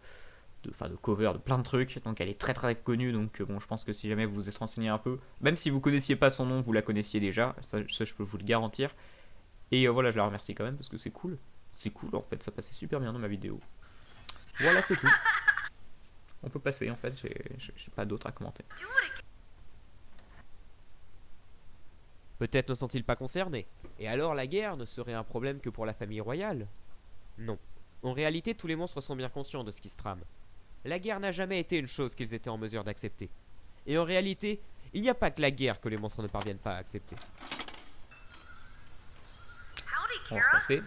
Speaker 1: cover, de plein de trucs. Donc elle est très connue. Donc bon, je pense que si jamais vous vous êtes renseigné un peu, même si vous connaissiez pas son nom, vous la connaissiez déjà. Ça je peux vous le garantir. Et voilà, je la remercie quand même parce que c'est cool. C'est cool en fait, ça passait super bien dans ma vidéo. Voilà, c'est tout. On peut passer en fait, j'ai pas d'autre à commenter.
Speaker 2: Peut-être ne sont-ils pas concernés. Et alors la guerre ne serait un problème que pour la famille royale? Non. En réalité, tous les monstres sont bien conscients de ce qui se trame. La guerre n'a jamais été une chose qu'ils étaient en mesure d'accepter. Et en réalité, il n'y a pas que la guerre que les monstres ne parviennent pas à accepter.
Speaker 1: On va passer.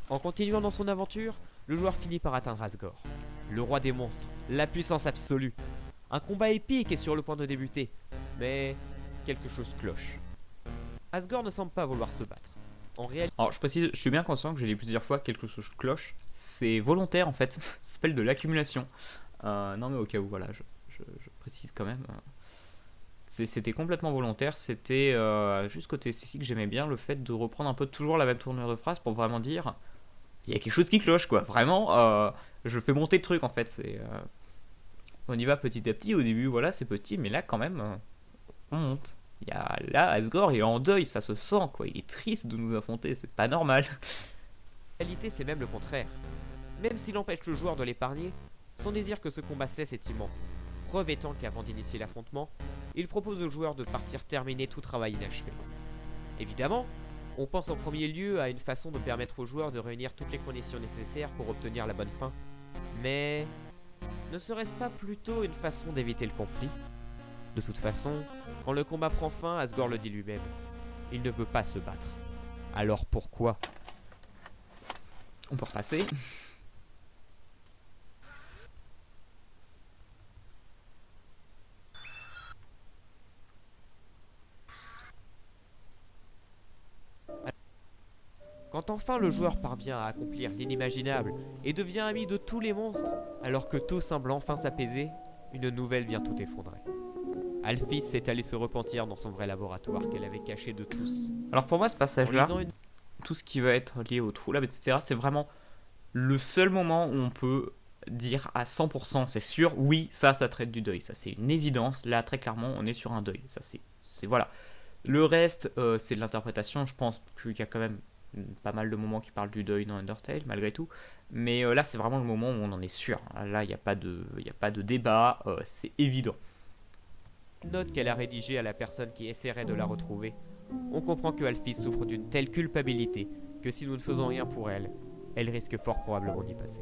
Speaker 2: En continuant dans son aventure, le joueur finit par atteindre Asgore, le roi des monstres, la puissance absolue. Un combat épique est sur le point de débuter, mais quelque chose cloche. Asgore ne semble pas vouloir se battre. En réalité,
Speaker 1: Alors je précise, je suis bien conscient que j'ai dit plusieurs fois quelque chose cloche. C'est volontaire en fait, ça s'appelle de l'accumulation. Non mais au cas où, voilà, je précise quand même. C'était complètement volontaire, c'était juste côté esthétique, j'aimais bien le fait de reprendre un peu toujours la même tournure de phrase pour vraiment dire il y a quelque chose qui cloche quoi, vraiment je fais monter le truc en fait, on y va petit à petit, au début voilà c'est petit mais là quand même on monte. Là Asgore il est en deuil, ça se sent quoi, il est triste de nous affronter, c'est pas normal.
Speaker 2: c'est même le contraire. Même s'il empêche le joueur de l'épargner, son désir que ce combat cesse est immense. Preuve étant qu'avant d'initier l'affrontement, il propose au joueur de partir terminer tout travail inachevé. Évidemment, on pense en premier lieu à une façon de permettre au joueur de réunir toutes les conditions nécessaires pour obtenir la bonne fin. Mais ne serait-ce pas plutôt une façon d'éviter le conflit? De toute façon, quand le combat prend fin, Asgore le dit lui-même. Il ne veut pas se battre. Alors pourquoi?
Speaker 1: On peut repasser.
Speaker 2: Quand enfin le joueur parvient à accomplir l'inimaginable et devient ami de tous les monstres, alors que tout semble enfin s'apaiser, une nouvelle vient tout effondrer. Alphys est allé se repentir dans son vrai laboratoire qu'elle avait caché de tous.
Speaker 1: Alors pour moi, ce
Speaker 2: En
Speaker 1: passage-là,
Speaker 2: lisant une...
Speaker 1: tout ce qui va être lié au True Lab, etc., c'est vraiment le seul moment où on peut dire à 100%, c'est sûr, oui, ça traite du deuil. Ça, c'est une évidence. Là, très clairement, on est sur un deuil. Ça, c'est voilà. Le reste, c'est de l'interprétation. Je pense qu'il y a quand même pas mal de moments qui parlent du deuil dans Undertale, malgré tout. Mais là, c'est vraiment le moment où on en est sûr. Là, il n'y a pas de débat. C'est évident.
Speaker 2: Note qu'elle a rédigée à la personne qui essaierait de la retrouver. On comprend que Alphys souffre d'une telle culpabilité que si nous ne faisons rien pour elle, elle risque fort probablement d'y passer.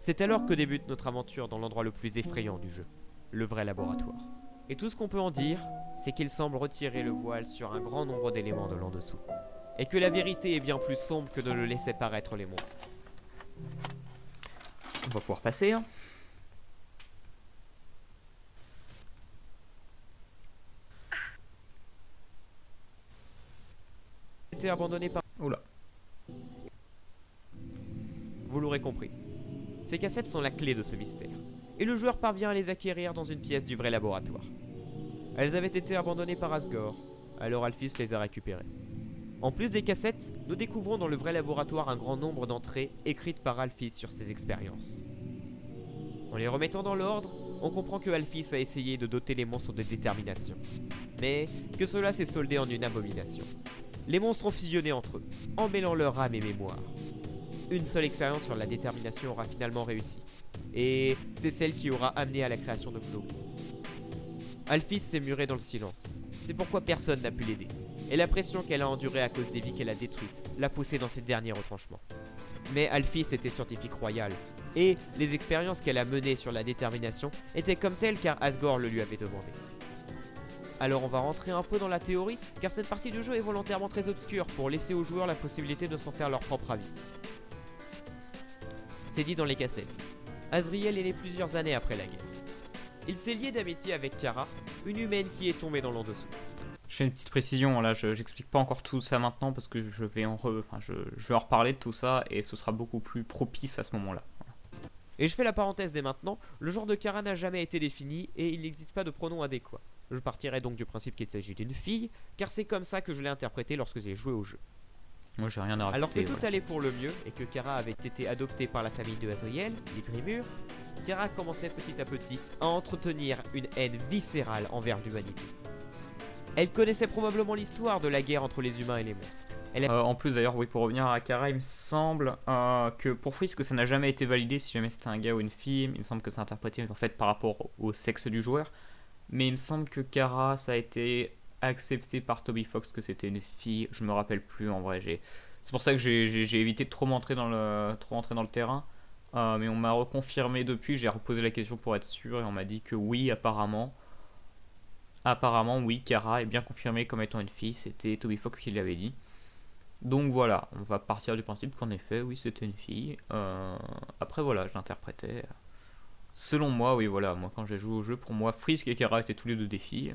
Speaker 2: C'est alors que débute notre aventure dans l'endroit le plus effrayant du jeu, le vrai laboratoire. Et tout ce qu'on peut en dire, c'est qu'il semble retirer le voile sur un grand nombre d'éléments de l'en dessous, et que la vérité est bien plus sombre que ne le laissaient paraître les monstres.
Speaker 1: On va pouvoir passer, hein.
Speaker 2: Été abandonné par...
Speaker 1: Oula.
Speaker 2: Vous l'aurez compris. Ces cassettes sont la clé de ce mystère, et le joueur parvient à les acquérir dans une pièce du vrai laboratoire. Elles avaient été abandonnées par Asgore, alors Alphys les a récupérées. En plus des cassettes, nous découvrons dans le vrai laboratoire un grand nombre d'entrées écrites par Alphys sur ses expériences. En les remettant dans l'ordre, on comprend que Alphys a essayé de doter les monstres de détermination, mais que cela s'est soldé en une abomination. Les monstres ont fusionné entre eux, en mêlant leur âme et mémoire. Une seule expérience sur la détermination aura finalement réussi, et c'est celle qui aura amené à la création de Flow. Alphys s'est murée dans le silence, c'est pourquoi personne n'a pu l'aider, et la pression qu'elle a endurée à cause des vies qu'elle a détruites l'a poussée dans ses derniers retranchements. Mais Alphys était scientifique royal, et les expériences qu'elle a menées sur la détermination étaient comme telles car Asgore le lui avait demandé. Alors on va rentrer un peu dans la théorie, car cette partie du jeu est volontairement très obscure pour laisser aux joueurs la possibilité de s'en faire leur propre avis. C'est dit dans les cassettes. Azriel est né plusieurs années après la guerre. Il s'est lié d'amitié avec Kara, une humaine qui est tombée dans l'en-dessous.
Speaker 1: Je fais une petite précision, là, j'explique pas encore tout ça maintenant parce que je vais en reparler de tout ça et ce sera beaucoup plus propice à ce moment-là.
Speaker 2: Et je fais la parenthèse dès maintenant, le genre de Kara n'a jamais été défini et il n'existe pas de pronom adéquat. Je partirai donc du principe qu'il s'agit d'une fille, car c'est comme ça que je l'ai interprété lorsque j'ai joué au jeu.
Speaker 1: Moi j'ai rien à rajouter.
Speaker 2: Alors que tout allait pour le mieux et que Kara avait été adoptée par la famille de Azriel, les Tribur, Kara commençait petit à petit à entretenir une haine viscérale envers l'humanité. Elle connaissait probablement l'histoire de la guerre entre les humains et les monstres.
Speaker 1: En plus d'ailleurs, oui, pour revenir à Kara, il me semble que pour Frisk, ça n'a jamais été validé si jamais c'était un gars ou une fille. Il me semble que c'est interprété en fait par rapport au sexe du joueur. Mais il me semble que Kara, ça a été accepté par Toby Fox que c'était une fille. Je me rappelle plus en vrai. C'est pour ça que j'ai évité de trop rentrer dans le terrain. Mais on m'a reconfirmé depuis. J'ai reposé la question pour être sûr et on m'a dit que oui, apparemment. Apparemment, oui, Kara est bien confirmée comme étant une fille. C'était Toby Fox qui l'avait dit. Donc voilà, on va partir du principe qu'en effet, oui, c'était une fille. Après voilà, je l'interprétais. Selon moi, oui, voilà, moi quand j'ai joué au jeu, pour moi, Frisk et Kara étaient tous les deux des filles.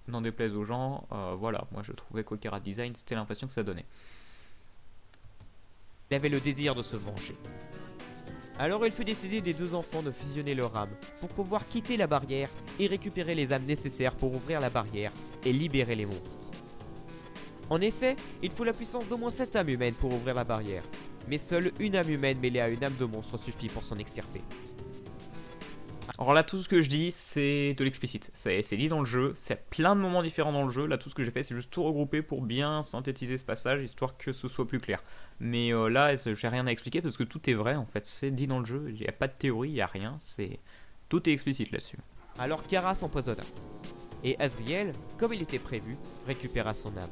Speaker 1: N'en déplaise aux gens, voilà, moi je trouvais qu'au Kara Design, c'était l'impression que ça donnait.
Speaker 2: Il avait le désir de se venger. Alors il fut décidé des deux enfants de fusionner leur âme pour pouvoir quitter la barrière et récupérer les âmes nécessaires pour ouvrir la barrière et libérer les monstres. En effet, il faut la puissance d'au moins 7 âmes humaines pour ouvrir la barrière, mais seule une âme humaine mêlée à une âme de monstre suffit pour s'en extirper.
Speaker 1: Alors là, tout ce que je dis, c'est de l'explicite. C'est dit dans le jeu, c'est plein de moments différents dans le jeu. Là, tout ce que j'ai fait, c'est juste tout regrouper pour bien synthétiser ce passage, histoire que ce soit plus clair. Mais là, j'ai rien à expliquer parce que tout est vrai, en fait. C'est dit dans le jeu, il n'y a pas de théorie, il n'y a rien. Tout est explicite là-dessus.
Speaker 2: Alors Kara s'empoisonna. Et Azriel, comme il était prévu, récupéra son âme.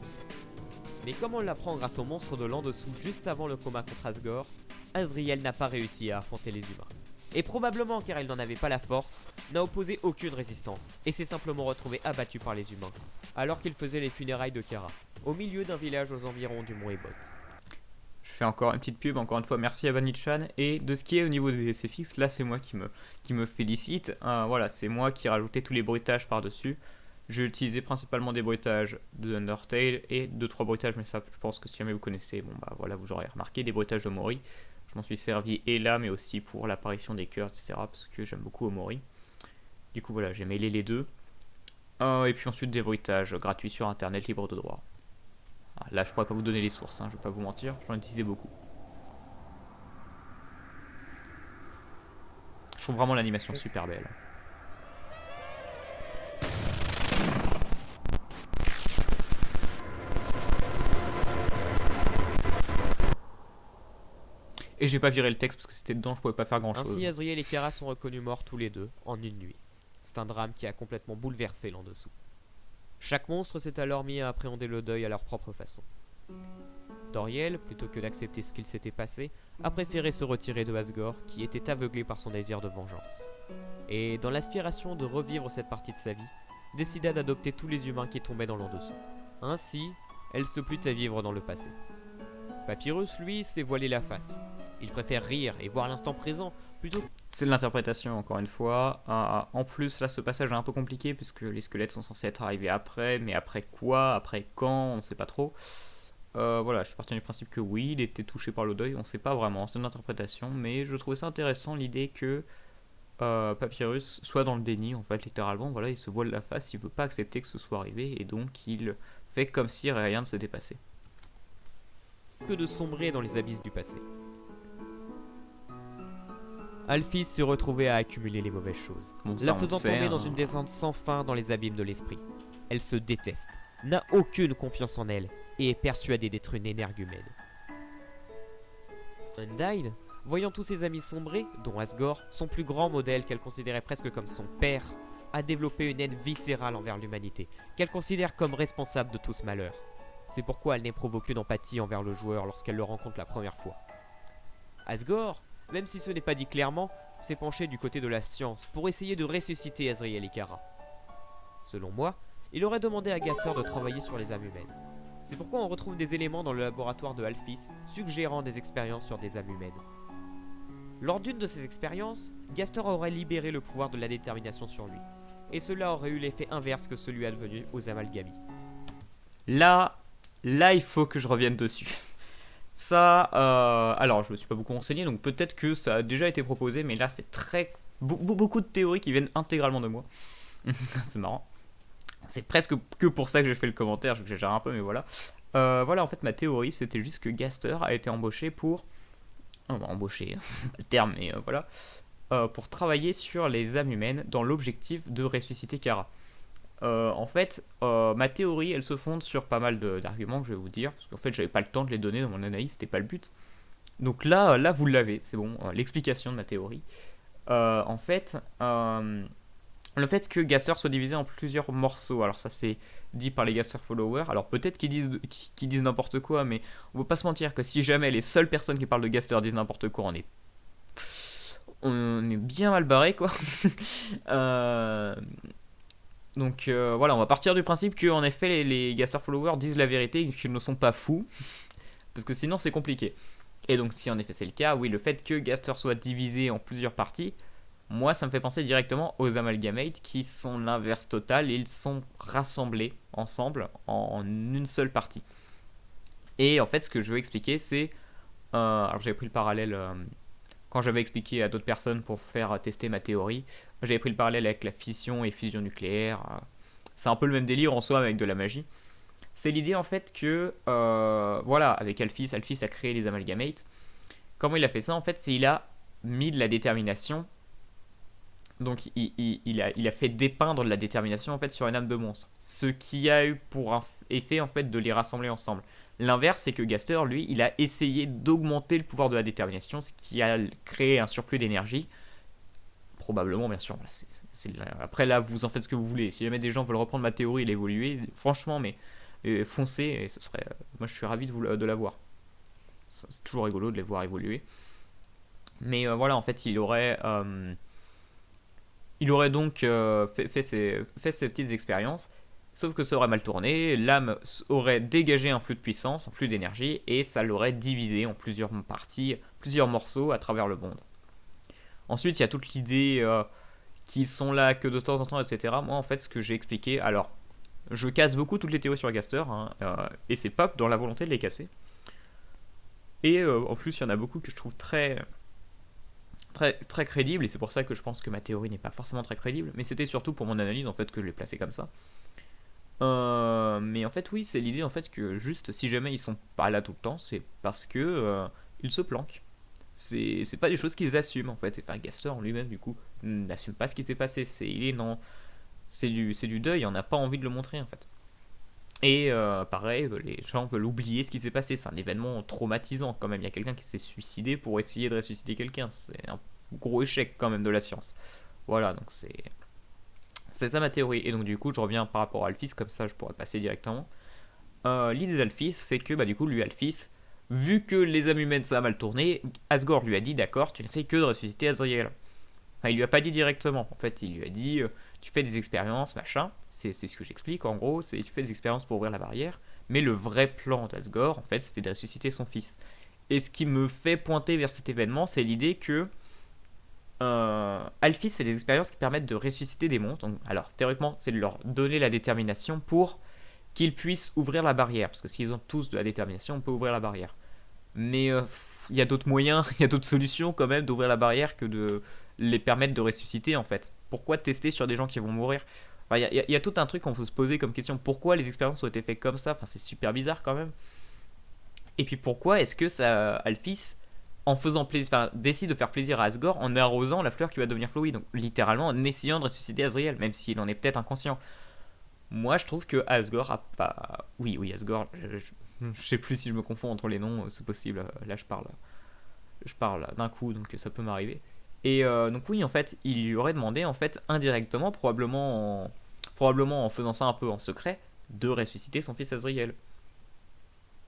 Speaker 2: Mais comme on l'apprend grâce au monstre de l'en dessous juste avant le combat contre Asgore, Azriel n'a pas réussi à affronter les humains. Et probablement car il n'en avait pas la force, n'a opposé aucune résistance, et s'est simplement retrouvé abattu par les humains, alors qu'il faisait les funérailles de Kara, au milieu d'un village aux environs du mont Ebot.
Speaker 1: Je fais encore une petite pub, encore une fois, merci à Vanitchan. Et de ce qui est au niveau des SFX, là c'est moi qui me félicite. Voilà, c'est moi qui ai rajouté tous les bruitages par-dessus. J'ai utilisé principalement des bruitages de Undertale et 2-3 bruitages, mais ça, je pense que si jamais vous connaissez, bon bah voilà, vous aurez remarqué des bruitages d'Omori. Je m'en suis servi et là, mais aussi pour l'apparition des cœurs, etc. Parce que j'aime beaucoup Omori. Du coup, voilà, j'ai mêlé les deux. Et puis ensuite, des bruitages gratuits sur internet, libre de droit. Là, je pourrais pas vous donner les sources, hein, je vais pas vous mentir, j'en utilisais beaucoup. Je trouve vraiment l'animation super belle. Et j'ai pas viré le texte parce que c'était dedans, je pouvais pas faire grand chose.
Speaker 2: Ainsi, Azriel et Kara sont reconnus morts tous les deux en une nuit. C'est un drame qui a complètement bouleversé l'en dessous. Chaque monstre s'est alors mis à appréhender le deuil à leur propre façon. Toriel, plutôt que d'accepter ce qu'il s'était passé, a préféré se retirer de Asgore, qui était aveuglé par son désir de vengeance. Et, dans l'aspiration de revivre cette partie de sa vie, décida d'adopter tous les humains qui tombaient dans l'en dessous. Ainsi, elle se plut à vivre dans le passé. Papyrus, lui, s'est voilé la face. Il préfère rire et voir l'instant présent plutôt.
Speaker 1: C'est de l'interprétation, encore une fois. En plus, là, ce passage est un peu compliqué puisque les squelettes sont censés être arrivés après, mais après quoi, après quand, on ne sait pas trop. Voilà, je suis parti du principe que oui, il était touché par le deuil, on ne sait pas vraiment, c'est une interprétation, mais je trouvais ça intéressant l'idée que Papyrus soit dans le déni, en fait, littéralement. Voilà, il se voile la face, il veut pas accepter que ce soit arrivé, et donc il fait comme si rien ne s'était passé.
Speaker 2: Que de sombrer dans les abysses du passé. Alphys se retrouvait à accumuler les mauvaises choses,
Speaker 1: Bon, ça,
Speaker 2: la
Speaker 1: on
Speaker 2: faisant
Speaker 1: le sait,
Speaker 2: tomber
Speaker 1: hein.
Speaker 2: dans une descente sans fin dans les abîmes de l'esprit. Elle se déteste, n'a aucune confiance en elle et est persuadée d'être une énergumène. Undyne, voyant tous ses amis sombrer, dont Asgore, son plus grand modèle qu'elle considérait presque comme son père, a développé une haine viscérale envers l'humanité, qu'elle considère comme responsable de tout ce malheur. C'est pourquoi elle n'éprouve aucune empathie envers le joueur lorsqu'elle le rencontre la première fois. Asgore, même si ce n'est pas dit clairement, s'est penché du côté de la science pour essayer de ressusciter Azriel et Kara. Selon moi, il aurait demandé à Gaster de travailler sur les âmes humaines. C'est pourquoi on retrouve des éléments dans le laboratoire de Alphys suggérant des expériences sur des âmes humaines. Lors d'une de ces expériences, Gaster aurait libéré le pouvoir de la détermination sur lui, et cela aurait eu l'effet inverse que celui advenu aux amalgamis.
Speaker 1: Là, il faut que je revienne dessus. Ça, alors je me suis pas beaucoup renseigné, donc peut-être que ça a déjà été proposé, mais là c'est beaucoup de théories qui viennent intégralement de moi. C'est marrant. C'est presque que pour ça que j'ai fait le commentaire, j'exagère un peu, mais voilà. Voilà, en fait ma théorie c'était juste que Gaster a été embauché pour... embauché, c'est pas le terme, mais voilà. Pour travailler sur les âmes humaines dans l'objectif de ressusciter Kara. En fait, ma théorie, elle se fonde sur pas mal d'arguments que je vais vous dire, parce qu'en fait, j'avais pas le temps de les donner dans mon analyse, c'était pas le but. Donc là, vous l'avez, c'est bon, l'explication de ma théorie. En fait, le fait que Gaster soit divisé en plusieurs morceaux, alors ça c'est dit par les Gaster followers, alors peut-être qu'ils disent n'importe quoi, mais on peut pas se mentir que si jamais les seules personnes qui parlent de Gaster disent n'importe quoi, on est bien mal barré, quoi. Donc voilà, on va partir du principe que en effet les Gaster followers disent la vérité et qu'ils ne sont pas fous, parce que sinon c'est compliqué. Et donc si en effet c'est le cas, oui, le fait que Gaster soit divisé en plusieurs parties, moi ça me fait penser directement aux Amalgamates qui sont l'inverse total, et ils sont rassemblés ensemble en une seule partie. Et en fait ce que je veux expliquer c'est, alors j'avais pris le parallèle... quand j'avais expliqué à d'autres personnes pour faire tester ma théorie, j'avais pris le parallèle avec la fission et fusion nucléaire. C'est un peu le même délire en soi, mais avec de la magie. C'est l'idée en fait que, voilà, avec Alphys a créé les amalgamates. Comment il a fait ça en fait? C'est il a mis de la détermination. Donc il a fait dépeindre de la détermination en fait sur une âme de monstre. Ce qui a eu pour effet en fait de les rassembler ensemble. L'inverse, c'est que Gaster, lui, il a essayé d'augmenter le pouvoir de la détermination, ce qui a créé un surplus d'énergie. Probablement, bien sûr. Après, là, vous en faites ce que vous voulez. Si jamais des gens veulent reprendre ma théorie et l'évoluer, franchement, mais foncez, et ce serait... moi, je suis ravi de la voir. C'est toujours rigolo de les voir évoluer. Mais voilà, en fait, il aurait donc fait ces petites expériences. Sauf que ça aurait mal tourné, l'âme aurait dégagé un flux de puissance, un flux d'énergie, et ça l'aurait divisé en plusieurs parties, plusieurs morceaux à travers le monde. Ensuite, il y a toute l'idée qui sont là que de temps en temps, etc. Moi, en fait, ce que j'ai expliqué, alors, Je casse beaucoup toutes les théories sur Gaster, hein, et c'est pas dans la volonté de les casser. Et en plus, il y en a beaucoup que je trouve très crédibles, et c'est pour ça que je pense que ma théorie n'est pas forcément très crédible, mais c'était surtout pour mon analyse en fait que je l'ai placé comme ça. Mais en fait, oui, c'est l'idée en fait que juste si jamais ils sont pas là tout le temps, c'est parce que ils se planquent. C'est pas des choses qu'ils assument en fait. Enfin, Gaster en lui-même, du coup, n'assume pas ce qui s'est passé. C'est du deuil, on n'a pas envie de le montrer en fait. Et pareil, les gens veulent oublier ce qui s'est passé. C'est un événement traumatisant quand même. Il y a quelqu'un qui s'est suicidé pour essayer de ressusciter quelqu'un. C'est un gros échec quand même de la science. Voilà, donc c'est ça ma théorie. Et donc du coup, je reviens par rapport à Alphys, comme ça je pourrais passer directement. L'idée d'Alphys, c'est que du coup, lui, Alphys, vu que les âmes humaines ça a mal tourné, Asgore lui a dit d'accord, tu n'essayes que de ressusciter Azrael. Enfin, il lui a pas dit directement. En fait, il lui a dit tu fais des expériences, machin. C'est ce que j'explique en gros, c'est tu fais des expériences pour ouvrir la barrière. Mais le vrai plan d'Asgore, en fait, c'était de ressusciter son fils. Et ce qui me fait pointer vers cet événement, c'est l'idée que Alphys fait des expériences qui permettent de ressusciter des monstres. Donc, alors, théoriquement, c'est de leur donner la détermination pour qu'ils puissent ouvrir la barrière. Parce que s'ils ont tous de la détermination, on peut ouvrir la barrière. Mais il y a d'autres moyens, il y a d'autres solutions quand même d'ouvrir la barrière que de les permettre de ressusciter en fait. Pourquoi tester sur des gens qui vont mourir? Enfin, y a tout un truc qu'on peut se poser comme question. Pourquoi les expériences ont été faites comme ça? Enfin, c'est super bizarre quand même. Et puis pourquoi est-ce que ça, Alphys, en faisant plaisir, enfin, décide de faire plaisir à Asgore en arrosant la fleur qui va devenir Flowey? Donc littéralement en essayant de ressusciter Azrael, même s'il en est peut-être inconscient. Moi, je trouve que Asgore a pas. Oui, Asgore. Je sais plus si je me confonds entre les noms, c'est possible. Là, je parle d'un coup, donc ça peut m'arriver. Et donc oui, en fait, il lui aurait demandé, en fait, indirectement, probablement en faisant ça un peu en secret, de ressusciter son fils Azrael.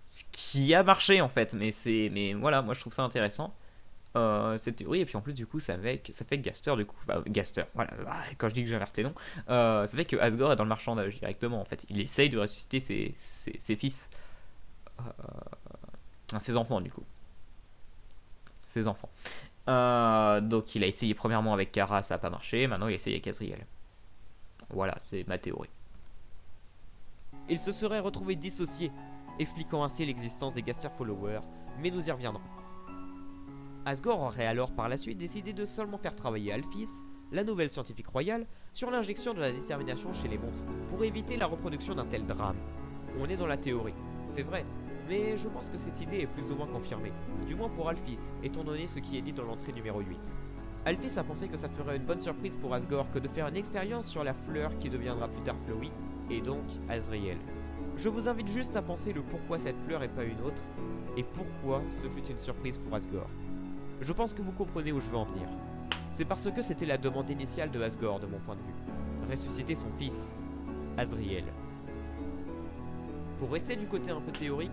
Speaker 1: Ce qui a marché, en fait, mais voilà, moi je trouve ça intéressant, cette théorie. Et puis en plus, du coup, ça fait que Gaster, du coup, enfin, Gaster, voilà, quand je dis que j'inverse les noms, ça fait que Asgore est dans le marchandage directement, en fait. Il essaye de ressusciter ses fils, ses enfants, du coup. Ses enfants. Donc il a essayé premièrement avec Kara, ça n'a pas marché, maintenant il essaye avec Azrael. Voilà, c'est ma théorie.
Speaker 2: Il se serait retrouvé dissocié, expliquant ainsi l'existence des Gaster Followers, mais nous y reviendrons. Asgore aurait alors par la suite décidé de seulement faire travailler Alphys, la nouvelle scientifique royale, sur l'injection de la détermination chez les monstres, pour éviter la reproduction d'un tel drame. On est dans la théorie, c'est vrai, mais je pense que cette idée est plus ou moins confirmée, du moins pour Alphys, étant donné ce qui est dit dans l'entrée numéro 8. Alphys a pensé que ça ferait une bonne surprise pour Asgore que de faire une expérience sur la fleur qui deviendra plus tard Flowey, et donc Azrael. Je vous invite juste à penser le pourquoi cette fleur et pas une autre, et pourquoi ce fut une surprise pour Asgore. Je pense que vous comprenez où je veux en venir. C'est parce que c'était la demande initiale de Asgore de mon point de vue. Ressusciter son fils, Azrael. Pour rester du côté un peu théorique,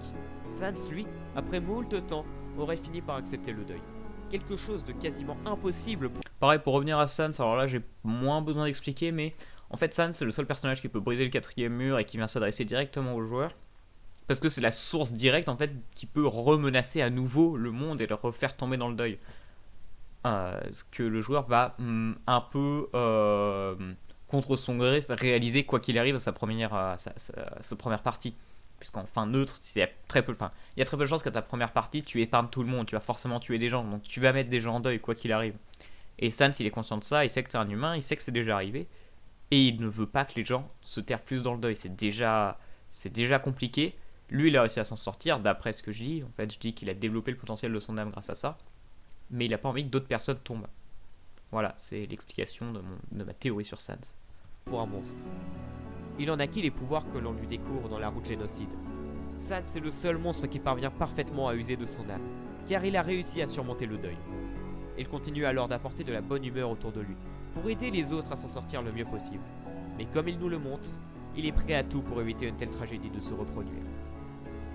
Speaker 2: Sans, lui, après moult temps, aurait fini par accepter le deuil. Quelque chose de quasiment impossible pour...
Speaker 1: Pareil, pour revenir à Sans, alors là j'ai moins besoin d'expliquer, mais en fait Sans c'est le seul personnage qui peut briser le quatrième mur et qui vient s'adresser directement aux joueurs. Parce que c'est la source directe en fait qui peut remenacer à nouveau le monde et le refaire tomber dans le deuil. Ce que le joueur va un peu contre son gré réaliser quoi qu'il arrive à sa première partie. Puisqu'en fin neutre, il y a très peu de chances qu'à ta première partie tu épargnes tout le monde, tu vas forcément tuer des gens, donc tu vas mettre des gens en deuil quoi qu'il arrive. Et Sans il est conscient de ça, il sait que t'es un humain, il sait que c'est déjà arrivé, et il ne veut pas que les gens se terrent plus dans le deuil, c'est déjà compliqué. Lui il a réussi à s'en sortir d'après ce que je dis, en fait je dis qu'il a développé le potentiel de son âme grâce à ça, mais il n'a pas envie que d'autres personnes tombent. Voilà, c'est l'explication de ma théorie sur Sans.
Speaker 2: Pour un monstre. Il en acquit les pouvoirs que l'on lui découvre dans la route génocide. Sans est le seul monstre qui parvient parfaitement à user de son âme, car il a réussi à surmonter le deuil. Il continue alors d'apporter de la bonne humeur autour de lui, pour aider les autres à s'en sortir le mieux possible. Mais comme il nous le montre, il est prêt à tout pour éviter une telle tragédie de se reproduire.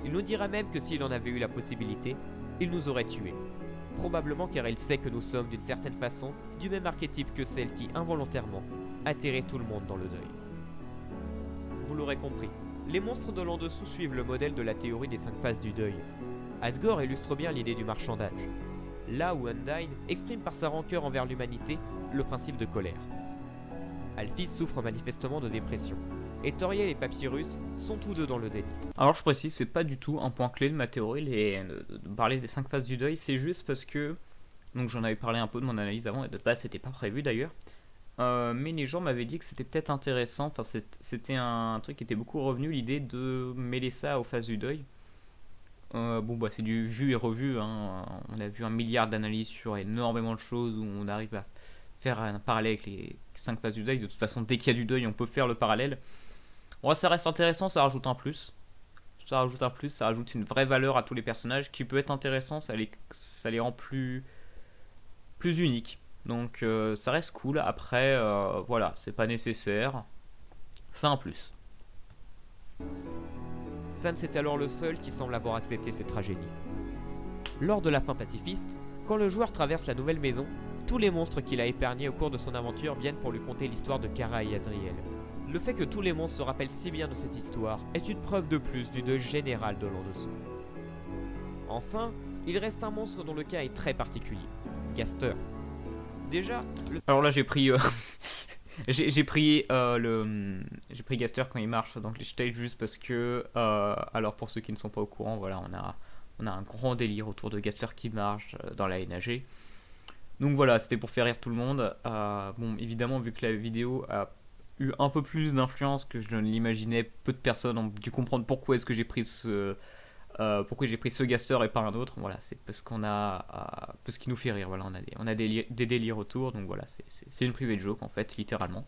Speaker 2: Il nous dira même que s'il en avait eu la possibilité, il nous aurait tués. Probablement car il sait que nous sommes d'une certaine façon du même archétype que celle qui, involontairement, atterrait tout le monde dans le deuil. Vous l'aurez compris, les monstres de l'en dessous suivent le modèle de la théorie des 5 phases du deuil. Asgore illustre bien l'idée du marchandage, là où Undyne exprime par sa rancœur envers l'humanité le principe de colère. Alphys souffre manifestement de dépression. et Toriel et Papyrus sont tous deux dans le déni.
Speaker 1: Alors je précise, c'est pas du tout un point clé de ma théorie, de parler des 5 phases du deuil, c'est juste parce que, donc j'en avais parlé un peu de mon analyse avant, et de base c'était pas prévu d'ailleurs, mais les gens m'avaient dit que c'était peut-être intéressant, enfin c'était un truc qui était beaucoup revenu, l'idée de mêler ça aux phases du deuil. Bon bah c'est du vu et revu, hein. On a vu un milliard d'analyses sur énormément de choses où on arrive à faire un parallèle avec les 5 phases du deuil. De toute façon, dès qu'il y a du deuil, on peut faire le parallèle. Bon, ça reste intéressant, ça rajoute un plus. Ça rajoute une vraie valeur à tous les personnages qui peut être intéressant, ça les rend plus uniques. Donc ça reste cool. Après, voilà, c'est pas nécessaire. C'est un plus.
Speaker 2: Sans est alors le seul qui semble avoir accepté cette tragédie. Lors de la fin pacifiste, quand le joueur traverse la nouvelle maison, tous les monstres qu'il a épargnés au cours de son aventure viennent pour lui conter l'histoire de Kara et Azriel. Le fait que tous les monstres se rappellent si bien de cette histoire est une preuve de plus du deuil général de l'en-dessous. Enfin, il reste un monstre dont le cas est très particulier, Gaster. Déjà,
Speaker 1: Alors là j'ai pris j'ai pris Gaster quand il marche dans les stages juste parce que alors pour ceux qui ne sont pas au courant, voilà, on a un grand délire autour de Gaster qui marche dans la NAG. Donc voilà, c'était pour faire rire tout le monde. Bon, évidemment, vu que la vidéo a eu un peu plus d'influence que je ne l'imaginais, peu de personnes ont dû comprendre pourquoi est-ce que j'ai pris ce Gaster et pas un autre. Voilà, c'est parce qu'on a parce qu'il nous fait rire. Voilà, on a des délires autour, donc voilà, c'est une private joke en fait, littéralement.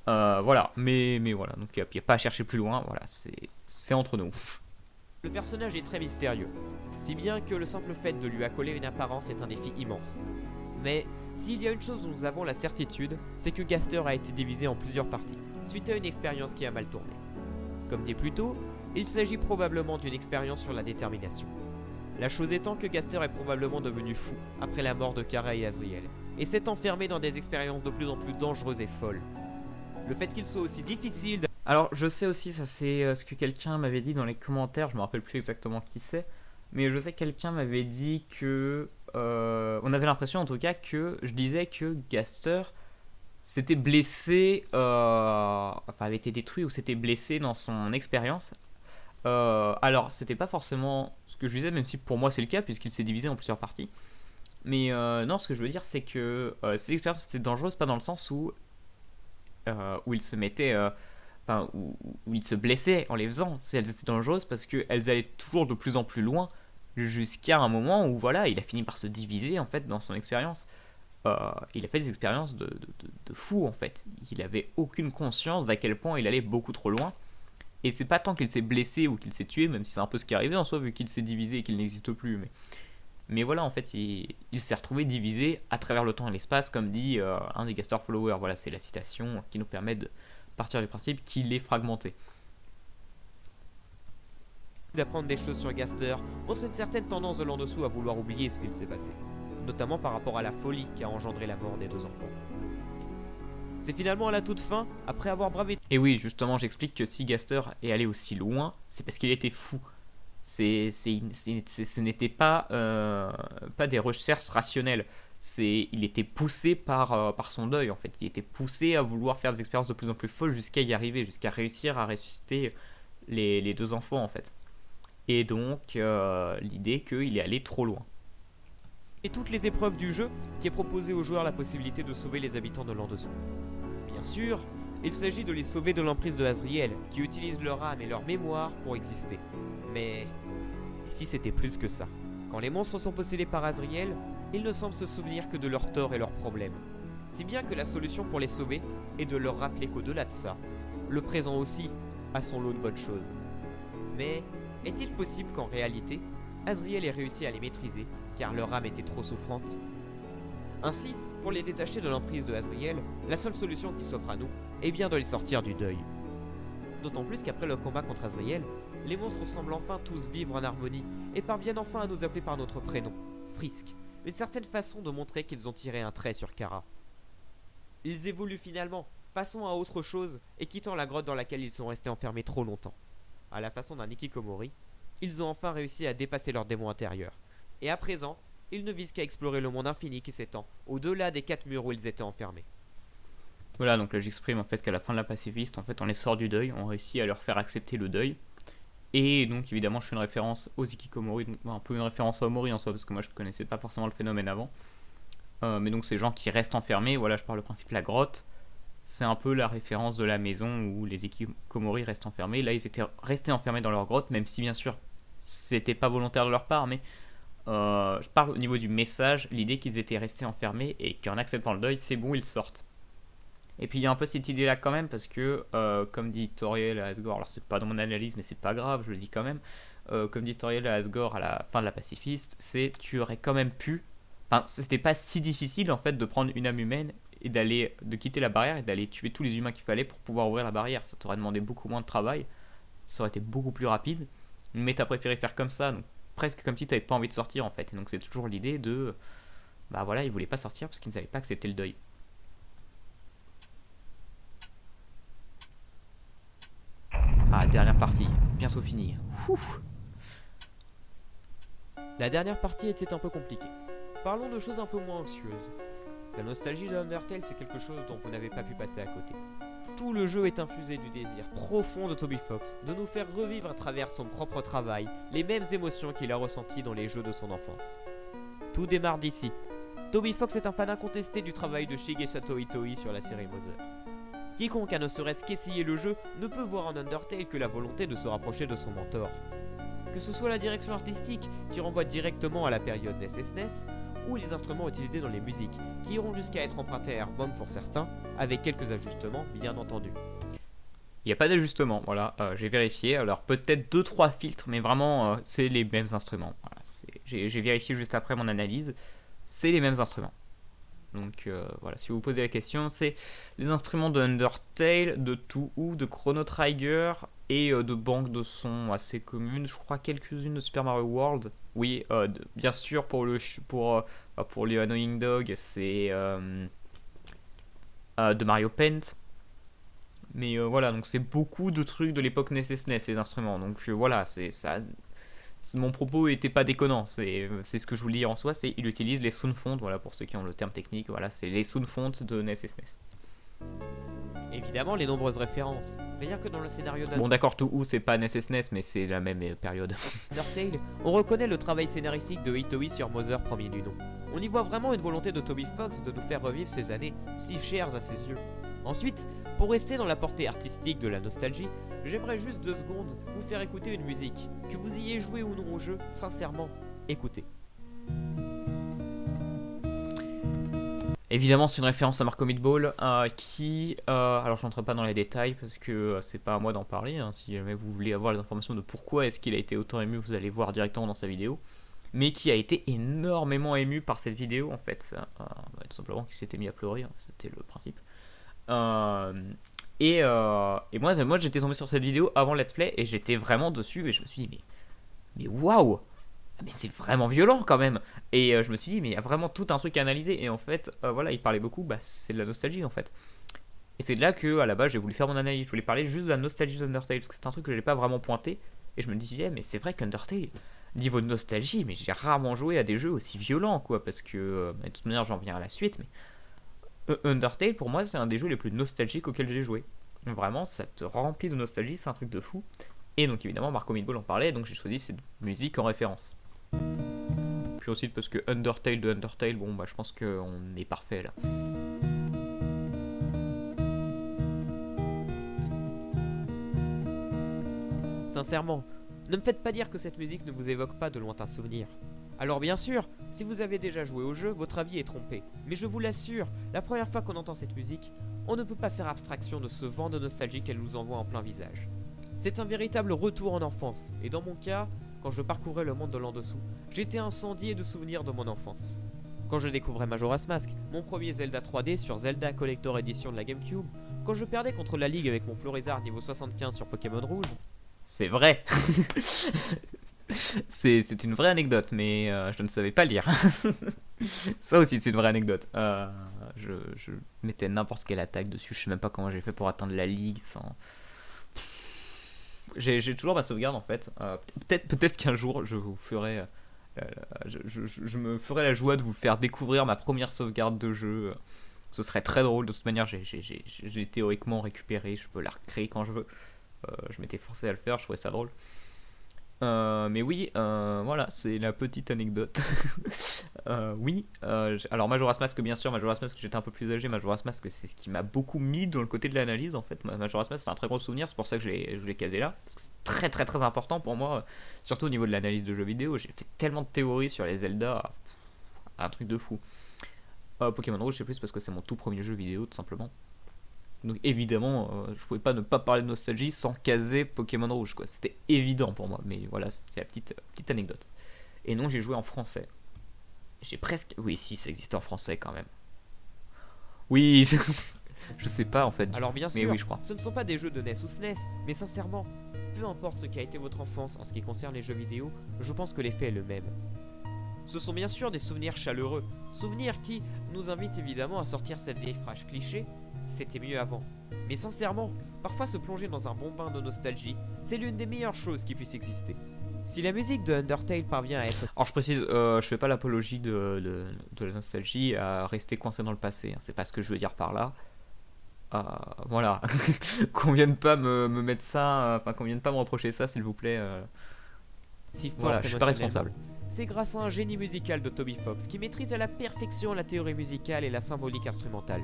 Speaker 1: Voilà, mais voilà, donc il n'y a pas à chercher plus loin. Voilà, c'est entre nous.
Speaker 2: le personnage est très mystérieux, si bien que le simple fait de lui accoler une apparence est un défi immense. Mais s'il y a une chose dont nous avons la certitude, c'est que Gaster a été divisé en plusieurs parties, suite à une expérience qui a mal tourné. Comme dit plus tôt, il s'agit probablement d'une expérience sur la détermination. La chose étant que Gaster est probablement devenu fou après la mort de Kara et Azriel, et s'est enfermé dans des expériences de plus en plus dangereuses et folles. Le fait qu'il soit aussi difficile de...
Speaker 1: Alors je sais aussi, ça c'est ce que quelqu'un m'avait dit dans les commentaires, je me rappelle plus exactement qui c'est, mais je sais que quelqu'un m'avait dit que... on avait l'impression en tout cas que je disais que Gaster s'était blessé, enfin avait été détruit ou s'était blessé dans son expérience. Alors c'était pas forcément ce que je disais, même si pour moi c'est le cas puisqu'il s'est divisé en plusieurs parties. Mais non, ce que je veux dire c'est que ces expériences étaient dangereuses, pas dans le sens où il se mettait... Enfin, où il se blessait en les faisant. Elles étaient dangereuses parce qu'elles allaient toujours de plus en plus loin jusqu'à un moment où voilà, il a fini par se diviser en fait dans son expérience. Il a fait des expériences de fou en fait. Il avait aucune conscience d'à quel point il allait beaucoup trop loin. Et c'est pas tant qu'il s'est blessé ou qu'il s'est tué, même si c'est un peu ce qui est arrivé en soi vu qu'il s'est divisé et qu'il n'existe plus. Mais voilà, en fait, il s'est retrouvé divisé à travers le temps et l'espace, comme dit un des Gaster followers. Voilà, c'est la citation qui nous permet de partir du principe qu'il est fragmenté.
Speaker 2: D'apprendre des choses sur Gaster montre une certaine tendance de l'en-dessous à vouloir oublier ce qu'il s'est passé, notamment par rapport à la folie qui a engendré la mort des deux enfants. C'est finalement à la toute fin, après avoir bravé...
Speaker 1: Et oui, justement, j'explique que si Gaster est allé aussi loin, c'est parce qu'il était fou. Ce n'était pas des recherches rationnelles. Il était poussé par son deuil en fait. Il était poussé à vouloir faire des expériences de plus en plus folles jusqu'à y arriver, jusqu'à réussir à ressusciter les deux enfants en fait. Et donc l'idée qu'il est allé trop loin.
Speaker 2: Et toutes les épreuves du jeu qui est proposé aux joueurs la possibilité de sauver les habitants de l'en-dessous. Bien sûr, il s'agit de les sauver de l'emprise de Azriel, qui utilise leur âme et leur mémoire pour exister. Mais si c'était plus que ça. Quand les monstres sont possédés par Azriel, ils ne semblent se souvenir que de leurs torts et leurs problèmes. Si bien que la solution pour les sauver est de leur rappeler qu'au-delà de ça, le présent aussi a son lot de bonnes choses. Mais est-il possible qu'en réalité, Azriel ait réussi à les maîtriser car leur âme était trop souffrante? Ainsi, pour les détacher de l'emprise de Azriel, la seule solution qui s'offre à nous est bien de les sortir du deuil. D'autant plus qu'après le combat contre Azriel, les monstres semblent enfin tous vivre en harmonie et parviennent enfin à nous appeler par notre prénom, Frisk, une certaine façon de montrer qu'ils ont tiré un trait sur Kara. Ils évoluent finalement, passons à autre chose et quittant la grotte dans laquelle ils sont restés enfermés trop longtemps. À la façon d'un Hikikomori, ils ont enfin réussi à dépasser leur démon intérieur. Et à présent, ils ne visent qu'à explorer le monde infini qui s'étend au-delà des 4 murs où ils étaient enfermés.
Speaker 1: Voilà, donc là j'exprime en fait qu'à la fin de la pacifiste, en fait on les sort du deuil, on réussit à leur faire accepter le deuil. Et donc évidemment je fais une référence aux Ikikomori, donc un peu une référence à Omori en soi, parce que moi je connaissais pas forcément le phénomène avant. Mais donc ces gens qui restent enfermés, voilà je parle le principe de la grotte, c'est un peu la référence de la maison où les Ikikomori restent enfermés. Là ils étaient restés enfermés dans leur grotte, même si bien sûr c'était pas volontaire de leur part, mais je parle au niveau du message, l'idée qu'ils étaient restés enfermés et qu'en acceptant le deuil, c'est bon, ils sortent. Et puis il y a un peu cette idée là quand même, parce que comme dit Toriel à Asgore, alors c'est pas dans mon analyse mais c'est pas grave, je le dis quand même, comme dit Toriel à Asgore à la fin de la pacifiste, c'est tu aurais quand même pu, enfin c'était pas si difficile en fait de prendre une âme humaine et de quitter la barrière et d'aller tuer tous les humains qu'il fallait pour pouvoir ouvrir la barrière. Ça t'aurait demandé beaucoup moins de travail, ça aurait été beaucoup plus rapide, mais t'as préféré faire comme ça, donc presque comme si t'avais pas envie de sortir en fait. Et donc c'est toujours l'idée de, bah voilà, ils voulaient pas sortir parce qu'ils ne savaient pas accepter le deuil. Ah, dernière partie, bientôt finie.
Speaker 2: La dernière partie était un peu compliquée. Parlons de choses un peu moins anxieuses. La nostalgie de Undertale, c'est quelque chose dont vous n'avez pas pu passer à côté. Tout le jeu est infusé du désir profond de Toby Fox de nous faire revivre à travers son propre travail les mêmes émotions qu'il a ressenties dans les jeux de son enfance. Tout démarre d'ici. Toby Fox est un fan incontesté du travail de Shigesato Itoi sur la série Mother. Quiconque a ne serait-ce qu'essayé le jeu ne peut voir en Undertale que la volonté de se rapprocher de son mentor. Que ce soit la direction artistique qui renvoie directement à la période NES et SNES, ou les instruments utilisés dans les musiques, qui iront jusqu'à être empruntés à Airbound pour certains, avec quelques ajustements bien entendu.
Speaker 1: Il n'y a pas d'ajustement, voilà, j'ai vérifié, alors peut-être 2-3 filtres, mais vraiment c'est les mêmes instruments. Voilà, j'ai vérifié juste après mon analyse, c'est les mêmes instruments. Donc voilà, si vous vous posez la question, c'est les instruments de Undertale, de Touhou, de Chrono Trigger et de banques de sons assez communes. Je crois quelques-unes de Super Mario World. Oui, bien sûr pour les Annoying Dog, c'est de Mario Paint. Mais voilà, donc c'est beaucoup de trucs de l'époque NES et SNES les instruments. Donc voilà, c'est ça. Mon propos n'était pas déconnant, c'est ce que je voulais dire en soi, c'est il utilise les sound fonts, voilà pour ceux qui ont le terme technique, voilà c'est les sound fonts de NES et SNES.
Speaker 2: Évidemment les nombreuses références, rien que dans le scénario
Speaker 1: Bon d'accord, Touhou c'est pas NES et SNES mais c'est la même période.
Speaker 2: Undertale, on reconnaît le travail scénaristique de Itoi sur Mother premier du nom. On y voit vraiment une volonté de Toby Fox de nous faire revivre ces années si chères à ses yeux. Ensuite, pour rester dans la portée artistique de la nostalgie, j'aimerais juste 2 secondes vous faire écouter une musique. Que vous ayez joué ou non au jeu, sincèrement, écoutez.
Speaker 1: Évidemment c'est une référence à Marco Meatball alors je n'entre pas dans les détails parce que c'est pas à moi d'en parler, hein. Si jamais vous voulez avoir les informations de pourquoi est-ce qu'il a été autant ému, vous allez voir directement dans sa vidéo. Mais qui a été énormément ému par cette vidéo en fait, tout simplement qu'il s'était mis à pleurer, hein. C'était le principe. Et moi j'étais tombé sur cette vidéo avant Let's Play et j'étais vraiment dessus et je me suis dit mais waouh, mais c'est vraiment violent quand même. Et je me suis dit mais il y a vraiment tout un truc à analyser et en fait voilà il parlait beaucoup, c'est de la nostalgie en fait. Et c'est de là que à la base j'ai voulu faire mon analyse, je voulais parler juste de la nostalgie d'Undertale parce que c'est un truc que je n'ai pas vraiment pointé et je me disais mais c'est vrai qu'Undertale niveau de nostalgie, mais j'ai rarement joué à des jeux aussi violents quoi, parce que de toute manière j'en viens à la suite, mais Undertale pour moi c'est un des jeux les plus nostalgiques auxquels j'ai joué. Vraiment ça te remplit de nostalgie, c'est un truc de fou. Et donc évidemment Marco Meatball en parlait, donc j'ai choisi cette musique en référence. Puis aussi parce que Undertale de Undertale, bon bah je pense qu'on est parfait là.
Speaker 2: Sincèrement, ne me faites pas dire que cette musique ne vous évoque pas de lointains souvenirs. Alors bien sûr, si vous avez déjà joué au jeu, votre avis est trompé. Mais je vous l'assure, la première fois qu'on entend cette musique, on ne peut pas faire abstraction de ce vent de nostalgie qu'elle nous envoie en plein visage. C'est un véritable retour en enfance, et dans mon cas, quand je parcourais le monde de l'en-dessous, j'étais incendié de souvenirs de mon enfance. Quand je découvrais Majora's Mask, mon premier Zelda 3D sur Zelda Collector Edition de la GameCube, quand je perdais contre la Ligue avec mon Florizard niveau 75 sur Pokémon Rouge...
Speaker 1: C'est vrai. C'est une vraie anecdote, mais je ne savais pas lire. Ça aussi, c'est une vraie anecdote. Je mettais n'importe quelle attaque dessus. Je sais même pas comment j'ai fait pour atteindre la ligue sans. J'ai toujours ma sauvegarde en fait. Peut-être qu'un jour, je vous ferai. Je me ferai la joie de vous faire découvrir ma première sauvegarde de jeu. Ce serait très drôle. De toute manière, j'ai théoriquement récupéré. Je peux la recréer quand je veux. Je m'étais forcé à le faire. Je trouvais ça drôle. Mais oui, voilà, c'est la petite anecdote. Oui, alors Majora's Mask, bien sûr, Majora's Mask, j'étais un peu plus âgé. Majora's Mask, c'est ce qui m'a beaucoup mis dans le côté de l'analyse en fait. Majora's Mask, c'est un très gros souvenir, c'est pour ça que je l'ai casé là. Parce que c'est très très très important pour moi, surtout au niveau de l'analyse de jeux vidéo. J'ai fait tellement de théories sur les Zelda, un truc de fou. Pokémon Rouge, c'est plus parce que c'est mon tout premier jeu vidéo, tout simplement. Donc évidemment, je pouvais pas ne pas parler de nostalgie sans caser Pokémon Rouge, quoi. C'était évident pour moi, mais voilà, c'était la petite anecdote. Et non, j'ai joué en français. J'ai presque... Oui, si, ça existait en français quand même. Oui, je sais pas en fait.
Speaker 2: Alors bien
Speaker 1: mais
Speaker 2: sûr,
Speaker 1: oui, je crois.
Speaker 2: ce ne sont pas des jeux de NES ou SNES, mais sincèrement, peu importe ce qu'a été votre enfance en ce qui concerne les jeux vidéo, je pense que l'effet est le même. Ce sont bien sûr des souvenirs chaleureux, souvenirs qui nous invitent évidemment à sortir cette vieille phrase cliché, c'était mieux avant. Mais sincèrement, parfois se plonger dans un bon bain de nostalgie, c'est l'une des meilleures choses qui puissent exister. Si la musique de Undertale parvient à être...
Speaker 1: Alors je précise, je fais pas l'apologie de la nostalgie à rester coincé dans le passé, hein. C'est pas ce que je veux dire par là. Voilà, qu'on vienne pas me mettre ça, enfin qu'on vienne pas me reprocher ça s'il vous plaît.
Speaker 2: si forte
Speaker 1: Voilà, je suis pas
Speaker 2: émotionnellement.
Speaker 1: responsable.
Speaker 2: C'est grâce à un génie musical de Toby Fox qui maîtrise à la perfection la théorie musicale et la symbolique instrumentale.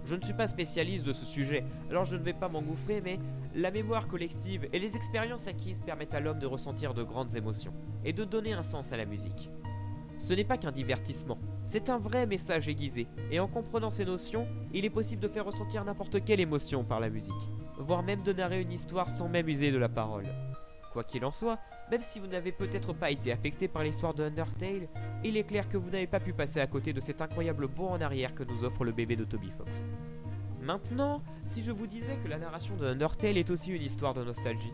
Speaker 2: Je ne suis pas spécialiste de ce sujet, alors je ne vais pas m'engouffrer, mais la mémoire collective et les expériences acquises permettent à l'homme de ressentir de grandes émotions et de donner un sens à la musique. Ce n'est pas qu'un divertissement, c'est un vrai message aiguisé, et en comprenant ces notions, il est possible de faire ressentir n'importe quelle émotion par la musique, voire même de narrer une histoire sans même user de la parole. Quoi qu'il en soit, même si vous n'avez peut-être pas été affecté par l'histoire de Undertale, il est clair que vous n'avez pas pu passer à côté de cet incroyable bond en arrière que nous offre le bébé de Toby Fox. Maintenant, si je vous disais que la narration de Undertale est aussi une histoire de nostalgie.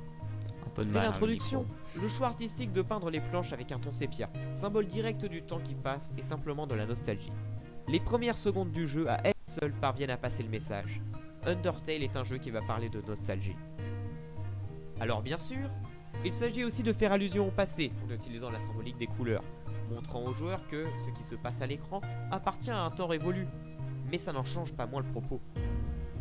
Speaker 1: Un peu de
Speaker 2: Dès
Speaker 1: mal.
Speaker 2: l'introduction, le choix artistique de peindre les planches avec un ton sépia, symbole direct du temps qui passe et simplement de la nostalgie. Les premières secondes du jeu à elles seules parviennent à passer le message. Undertale est un jeu qui va parler de nostalgie. Alors bien sûr, il s'agit aussi de faire allusion au passé en utilisant la symbolique des couleurs, montrant aux joueurs que ce qui se passe à l'écran appartient à un temps révolu. Mais ça n'en change pas moins le propos.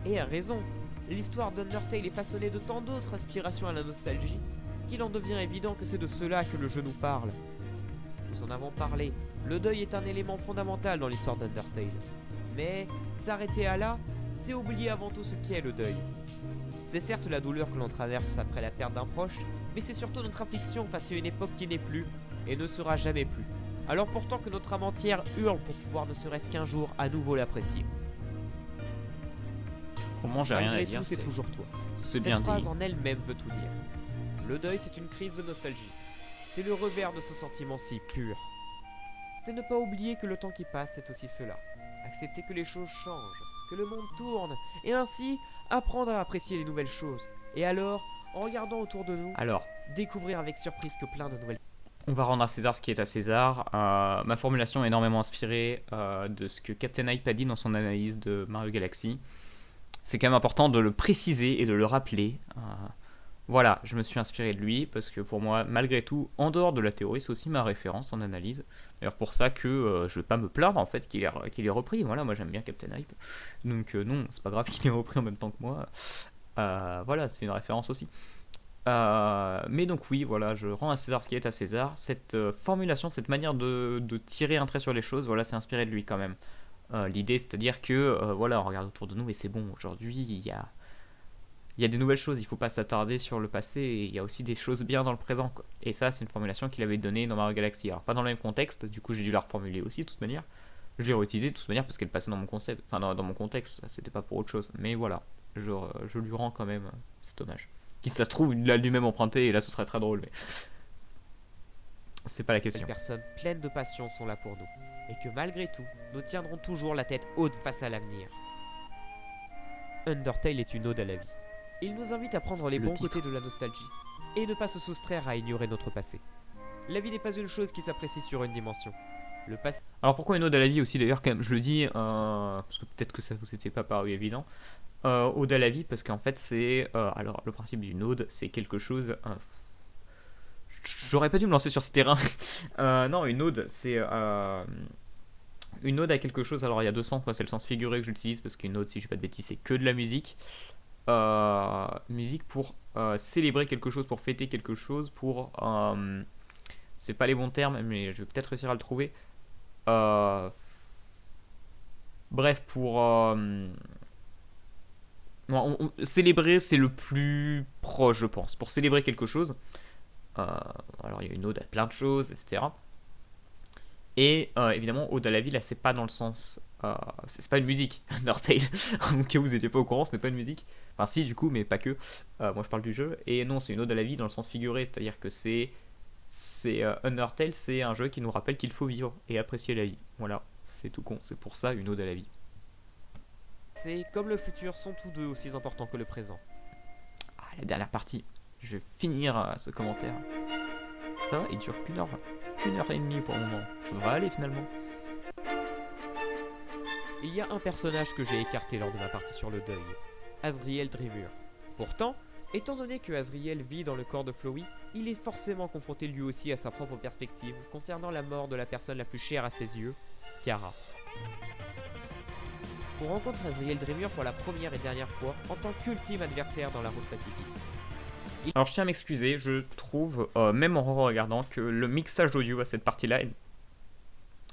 Speaker 2: Et à raison, l'histoire d'Undertale est façonnée de tant d'autres aspirations à la nostalgie qu'il en devient évident que c'est de cela que le jeu nous parle. Nous en avons parlé, le deuil est un élément fondamental dans l'histoire d'Undertale. Mais s'arrêter à là, c'est oublier avant tout ce qu'est le deuil. C'est certes la douleur que l'on traverse après la perte d'un proche, mais c'est surtout notre affliction face à une époque qui n'est plus et ne sera jamais plus. Alors pourtant que notre âme entière hurle pour pouvoir ne serait-ce qu'un jour à nouveau l'apprécier.
Speaker 1: Comment j'ai rien à
Speaker 2: Malgré
Speaker 1: dire.
Speaker 2: tout, c'est toujours toi.
Speaker 1: C'est
Speaker 2: Cette
Speaker 1: bien
Speaker 2: phrase
Speaker 1: dit.
Speaker 2: en elle-même veut tout dire. Le deuil, c'est une crise de nostalgie. C'est le revers de ce sentiment si pur. C'est ne pas oublier que le temps qui passe, c'est aussi cela. Accepter que les choses changent, que le monde tourne, et ainsi apprendre à apprécier les nouvelles choses. Et alors, en regardant autour de nous,
Speaker 1: Alors,
Speaker 2: découvrir avec surprise que plein de nouvelles...
Speaker 1: on va rendre à César ce qui est à César. Ma formulation est énormément inspirée de ce que Captain Hype a dit dans son analyse de Mario Galaxy. C'est quand même important de le préciser et de le rappeler. Voilà, je me suis inspiré de lui parce que pour moi, malgré tout, en dehors de la théorie, c'est aussi ma référence en analyse. D'ailleurs, pour ça que je vais pas me plaindre en fait qu'il ait repris. Voilà, moi j'aime bien Captain Hype. Donc non, c'est pas grave qu'il ait repris en même temps que moi. Voilà, c'est une référence aussi. Mais donc oui, voilà, je rends à César ce qui est à César. Cette formulation, cette manière de tirer un trait sur les choses, voilà, c'est inspiré de lui quand même. L'idée, c'est-à-dire que voilà, on regarde autour de nous et c'est bon. Aujourd'hui, il y a des nouvelles choses. Il faut pas s'attarder sur le passé. Et il y a aussi des choses bien dans le présent, quoi. Et ça, c'est une formulation qu'il avait donnée dans Mario Galaxy. Alors pas dans le même contexte. Du coup, j'ai dû la reformuler aussi de toute manière. Je l'ai réutilisée de toute manière parce qu'elle passait dans mon concept, enfin dans mon contexte. C'était pas pour autre chose. Mais voilà, je lui rends quand même cet hommage. Qui, si ça se trouve, il l'a lui-même emprunté et là ce serait très drôle, mais c'est pas la question.
Speaker 2: personnes pleines de passion sont là pour nous. Et que malgré tout, nous tiendrons toujours la tête haute face à l'avenir. Undertale est une ode à la vie. Il nous invite à prendre les
Speaker 1: Le
Speaker 2: bons
Speaker 1: titre.
Speaker 2: côtés de la nostalgie et ne pas se soustraire à ignorer notre passé. La vie n'est pas une chose qui s'apprécie sur une dimension. Le passé
Speaker 1: Alors pourquoi une ode à la vie aussi d'ailleurs, quand même, je le dis, parce que peut-être que ça vous était pas paru évident. Ode à la vie parce qu'en fait c'est... alors le principe d'une ode, c'est quelque chose... j'aurais pas dû me lancer sur ce terrain. Non, une ode, c'est Une ode à quelque chose, alors il y a deux sens, moi c'est le sens figuré que j'utilise parce qu'une ode, si je dis pas de bêtises, c'est que de la musique. Musique pour célébrer quelque chose, pour fêter quelque chose, pour... c'est pas les bons termes, mais je vais peut-être réussir à le trouver. Bref, pour... célébrer, c'est le plus proche, je pense. Pour célébrer quelque chose. Alors il y a une ode à plein de choses, etc. Et évidemment, ode à la vie, là, c'est pas dans le sens... c'est pas une musique, Undertale. Au cas où vous étiez pas au courant, ce n'est pas une musique. Enfin si, du coup, mais pas que. Moi, je parle du jeu. Et non, c'est une ode à la vie dans le sens figuré. C'est-à-dire que Undertale, c'est un jeu qui nous rappelle qu'il faut vivre et apprécier la vie. Voilà, c'est tout con. C'est pour ça une ode à la vie.
Speaker 2: C'est comme le futur sont tous deux aussi importants que le présent.
Speaker 1: Ah, la dernière partie. Je vais finir ce commentaire. Ça va, il dure qu'une heure et demie pour le moment. Ça devrait aller finalement.
Speaker 2: Il y a un personnage que j'ai écarté lors de ma partie sur le deuil, Asriel Dreemurr. Pourtant, étant donné que Asriel vit dans le corps de Flowey, il est forcément confronté lui aussi à sa propre perspective concernant la mort de la personne la plus chère à ses yeux, Kara. On rencontre Asriel Dreemurr pour la première et dernière fois en tant qu'ultime adversaire dans la route pacifiste.
Speaker 1: Alors je tiens à m'excuser, je trouve, même en regardant, que le mixage audio à cette partie-là,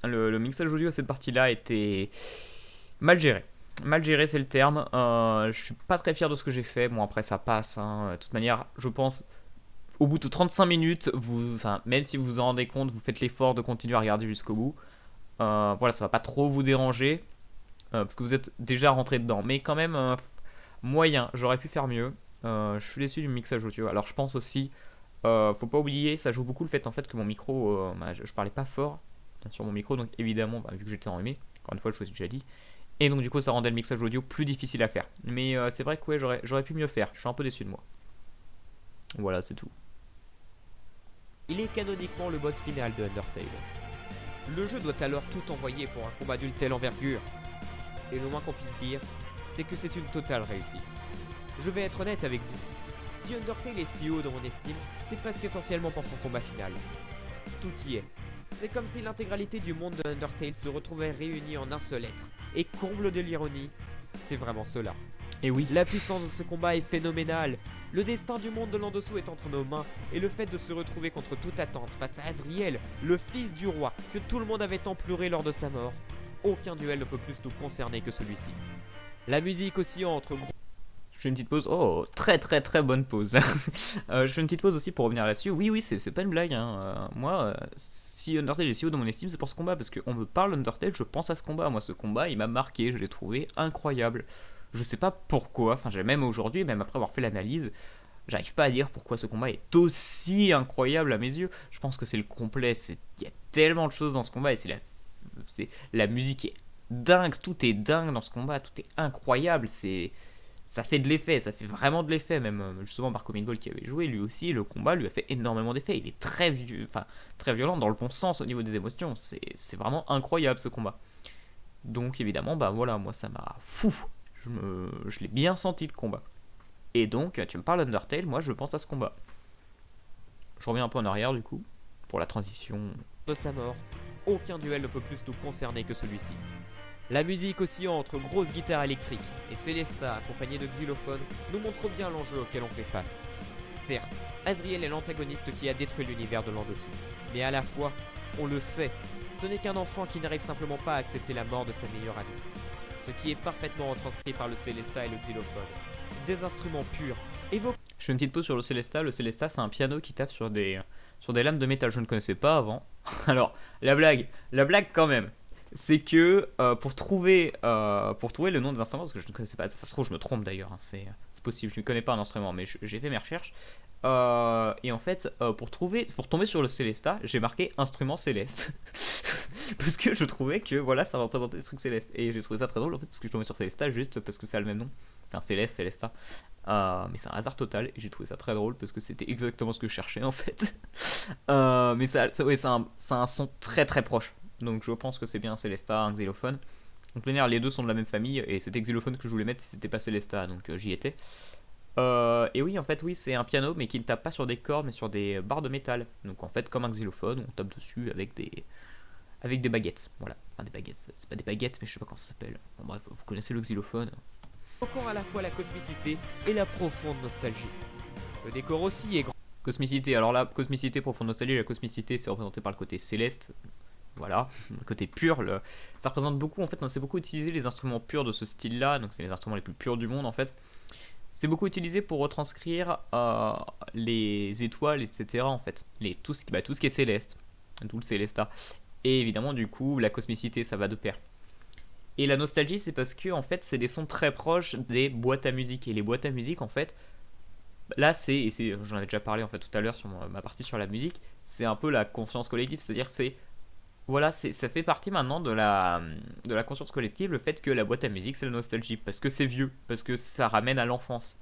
Speaker 1: le mixage audio à cette partie-là était mal géré. Mal géré, c'est le terme. Je suis pas très fier de ce que j'ai fait. Bon, après ça passe. De toute manière, je pense, au bout de 35 minutes, même si vous vous en rendez compte, vous faites l'effort de continuer à regarder jusqu'au bout. Voilà, ça va pas trop vous déranger. Parce que vous êtes déjà rentré dedans. Mais quand même, moyen, j'aurais pu faire mieux. Je suis déçu du mixage audio. Alors je pense aussi, faut pas oublier, ça joue beaucoup le fait en fait que mon micro, je parlais pas fort sur mon micro, donc évidemment, vu que j'étais enrhumé, encore une fois je vous ai déjà dit, et donc du coup ça rendait le mixage audio plus difficile à faire. Mais c'est vrai que ouais, j'aurais pu mieux faire, je suis un peu déçu de moi. Voilà, c'est tout.
Speaker 2: Il est canoniquement le boss final de Undertale. Le jeu doit alors tout envoyer pour un combat d'une telle envergure. Et le moins qu'on puisse dire, c'est que c'est une totale réussite. Je vais être honnête avec vous. Si Undertale est si haut dans mon estime, c'est presque essentiellement pour son combat final. Tout y est. C'est comme si l'intégralité du monde de Undertale se retrouvait réunie en un seul être. Et comble de l'ironie, c'est vraiment cela.
Speaker 1: Et oui,
Speaker 2: La puissance de ce combat est phénoménale. Le destin du monde de l'en-dessous est entre nos mains, et le fait de se retrouver contre toute attente face à Asriel, le fils du roi, que tout le monde avait tant pleuré lors de sa mort, aucun duel ne peut plus nous concerner que celui-ci. La musique oscillant entre gros...
Speaker 1: je fais une petite pause. Oh, très très très bonne pause. Je fais une petite pause aussi pour revenir là-dessus. Oui, c'est pas une blague. Moi, si Undertale est si haut dans mon estime, c'est pour ce combat. Parce qu'on me parle d'Undertale, je pense à ce combat. Moi, ce combat, il m'a marqué. Je l'ai trouvé incroyable. Je sais pas pourquoi. Enfin, même aujourd'hui, même après avoir fait l'analyse, j'arrive pas à dire pourquoi ce combat est aussi incroyable à mes yeux. Je pense que c'est le complet. Il y a tellement de choses dans ce combat. Et la musique est dingue. Tout est dingue dans ce combat. Tout est incroyable. Ça fait de l'effet, ça fait vraiment de l'effet. Même justement Marco Mingol qui avait joué, lui aussi, le combat lui a fait énormément d'effet. Il est très violent dans le bon sens au niveau des émotions. C'est vraiment incroyable ce combat. Donc évidemment, bah voilà, moi ça m'a fou. Je l'ai bien senti le combat. Et donc, tu me parles d'Undertale, moi je pense à ce combat. Je reviens un peu en arrière du coup, pour la transition.
Speaker 2: de sa mort, aucun duel ne peut plus nous concerner que celui-ci. La musique oscillant entre grosses guitares électriques et Célesta accompagnée de xylophones nous montre bien l'enjeu auquel on fait face. Certes, Asriel est l'antagoniste qui a détruit l'univers de l'en-dessous, mais à la fois, on le sait, ce n'est qu'un enfant qui n'arrive simplement pas à accepter la mort de sa meilleure amie. Ce qui est parfaitement retranscrit par le Célesta et le xylophone. Des instruments purs, évoquent...
Speaker 1: Je fais une petite pause sur le Célesta. Le Célesta, c'est un piano qui tape sur des lames de métal. Je ne connaissais pas avant. Alors, la blague quand même, c'est que pour trouver le nom des instruments, parce que je ne connaissais pas, ça se trouve je me trompe d'ailleurs, hein, c'est possible, je ne connais pas un instrument, mais j'ai fait mes recherches. Et en fait, pour tomber sur le Célesta, j'ai marqué instrument céleste. Parce que je trouvais que voilà, ça représentait des trucs célestes. Et j'ai trouvé ça très drôle en fait, parce que je tombais sur Célesta juste parce que ça a le même nom. Enfin, Céleste, Célesta. Mais c'est un hasard total. Et j'ai trouvé ça très drôle parce que c'était exactement ce que je cherchais en fait. Mais ouais, c'est un son très très proche. Donc je pense que c'est bien un Célesta, un xylophone. Donc les deux sont de la même famille. Et c'était xylophone que je voulais mettre si c'était pas Célesta. Donc j'y étais. Et oui, en fait, oui, c'est un piano, mais qui ne tape pas sur des cordes, mais sur des barres de métal. Donc en fait, comme un xylophone, on tape dessus avec avec des baguettes. Voilà, enfin des baguettes, c'est pas des baguettes, mais je sais pas comment ça s'appelle. Bon, bref, vous connaissez le xylophone.
Speaker 2: Encore à la fois la cosmicité et la profonde nostalgie. Le décor aussi est grand.
Speaker 1: Cosmicité, alors là, cosmicité, profonde nostalgie, la cosmicité c'est représenté par le côté céleste, voilà, le côté pur, ça représente beaucoup, en fait, c'est beaucoup utilisé les instruments purs de ce style-là, donc c'est les instruments les plus purs du monde en fait. C'est beaucoup utilisé pour retranscrire les étoiles, etc. en fait, tout ce qui est céleste, tout le célesta. Et évidemment, du coup, la cosmicité, ça va de pair. Et la nostalgie, c'est parce que en fait, c'est des sons très proches des boîtes à musique. Et les boîtes à musique, en fait, là, j'en avais déjà parlé en fait tout à l'heure sur ma partie sur la musique. C'est un peu la conscience collective, c'est-à-dire que ça fait partie maintenant de la conscience collective, le fait que la boîte à musique, c'est la nostalgie, parce que c'est vieux, parce que ça ramène à l'enfance.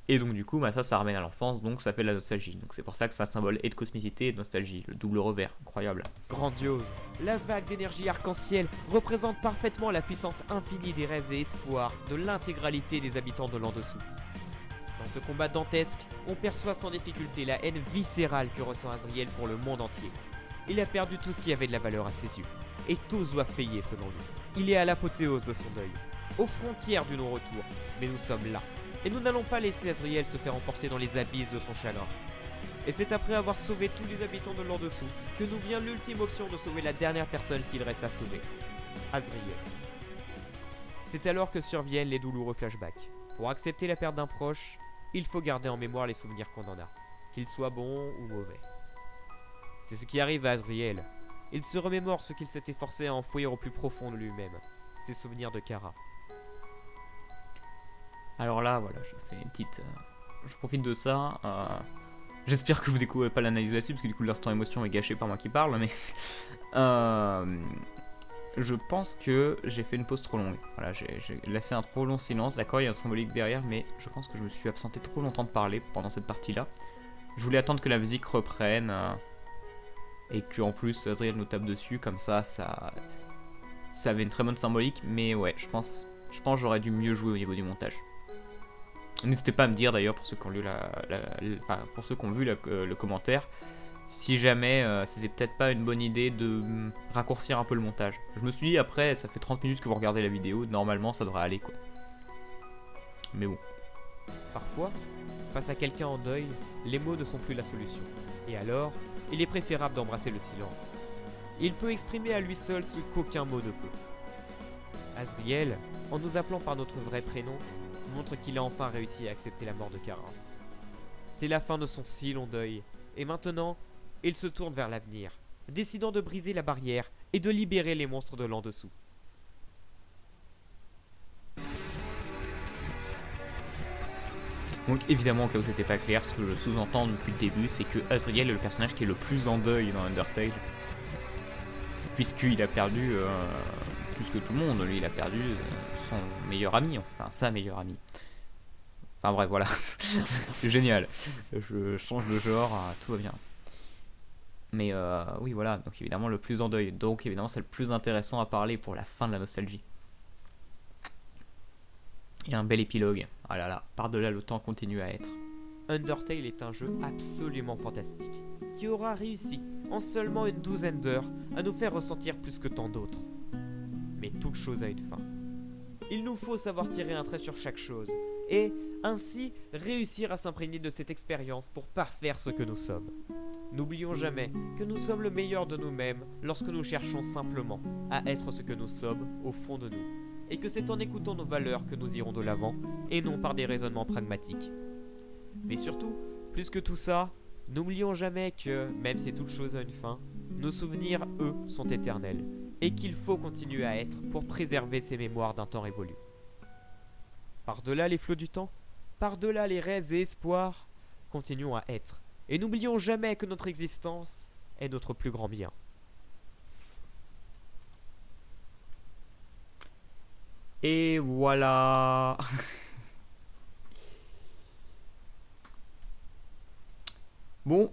Speaker 1: Et donc du coup, ça ramène à l'enfance, donc ça fait de la nostalgie. Donc c'est pour ça que c'est un symbole et de cosmicité et de nostalgie, le double revers, incroyable.
Speaker 2: Grandiose. La vague d'énergie arc-en-ciel représente parfaitement la puissance infinie des rêves et espoirs de l'intégralité des habitants de l'en-dessous. Dans ce combat dantesque, on perçoit sans difficulté la haine viscérale que ressent Azriel pour le monde entier. Il a perdu tout ce qui avait de la valeur à ses yeux, et tous doivent payer selon lui. Il est à l'apothéose de son deuil, aux frontières du non-retour, mais nous sommes là. Et nous n'allons pas laisser Azriel se faire emporter dans les abysses de son chagrin. Et c'est après avoir sauvé tous les habitants de l'en-dessous que nous vient l'ultime option de sauver la dernière personne qu'il reste à sauver, Azriel. C'est alors que surviennent les douloureux flashbacks. Pour accepter la perte d'un proche, il faut garder en mémoire les souvenirs qu'on en a, qu'ils soient bons ou mauvais. C'est ce qui arrive à Azriel. Il se remémore ce qu'il s'était forcé à enfouir au plus profond de lui-même, ses souvenirs de Kara.
Speaker 1: Alors là, voilà, je profite de ça. J'espère que vous découvrez pas l'analyse là-dessus, parce que du coup l'instant émotion est gâché par moi qui parle, mais je pense que j'ai fait une pause trop longue. Voilà, j'ai laissé un trop long silence. D'accord, il y a un symbolique derrière, mais je pense que je me suis absenté trop longtemps de parler pendant cette partie-là. Je voulais attendre que la musique reprenne et qu'en plus Azriel nous tape dessus, comme ça avait une très bonne symbolique. Mais ouais, je pense que j'aurais dû mieux jouer au niveau du montage. N'hésitez pas à me dire d'ailleurs pour ceux qui ont lu pour ceux qui ont vu le commentaire, si jamais c'était peut-être pas une bonne idée de raccourcir un peu le montage. Je me suis dit après, ça fait 30 minutes que vous regardez la vidéo, normalement ça devrait aller quoi. Mais bon.
Speaker 2: Parfois, face à quelqu'un en deuil, les mots ne sont plus la solution. Et alors, il est préférable d'embrasser le silence. Il peut exprimer à lui seul ce qu'aucun mot ne peut. Azriel, en nous appelant par notre vrai prénom, montre qu'il a enfin réussi à accepter la mort de Kara. C'est la fin de son si long deuil, et maintenant, il se tourne vers l'avenir, décidant de briser la barrière et de libérer les monstres de l'en-dessous.
Speaker 1: Donc évidemment, quand vous n'était pas clair, ce que je sous-entends depuis le début, c'est que Azriel est le personnage qui est le plus en deuil dans Undertale, puisqu'il a perdu plus que tout le monde. Lui, il a perdu son meilleur ami, enfin sa meilleure amie. Enfin bref, voilà. C'est génial. Je change de genre, tout va bien. Mais oui, voilà, donc évidemment le plus en deuil. Donc évidemment c'est le plus intéressant à parler pour la fin de la nostalgie. Et un bel épilogue. Ah là là, par-delà le temps continue à être.
Speaker 2: Undertale est un jeu absolument fantastique, qui aura réussi, en seulement une douzaine d'heures, à nous faire ressentir plus que tant d'autres. Mais toute chose a une fin. Il nous faut savoir tirer un trait sur chaque chose, et ainsi réussir à s'imprégner de cette expérience pour parfaire ce que nous sommes. N'oublions jamais que nous sommes le meilleur de nous-mêmes lorsque nous cherchons simplement à être ce que nous sommes au fond de nous, et que c'est en écoutant nos valeurs que nous irons de l'avant, et non par des raisonnements pragmatiques. Mais surtout, plus que tout ça, n'oublions jamais que, même si toute chose a une fin, nos souvenirs, eux, sont éternels, et qu'il faut continuer à être pour préserver ces mémoires d'un temps révolu. Par-delà les flots du temps, par-delà les rêves et espoirs, continuons à être, et n'oublions jamais que notre existence est notre plus grand bien.
Speaker 1: Et voilà. Bon,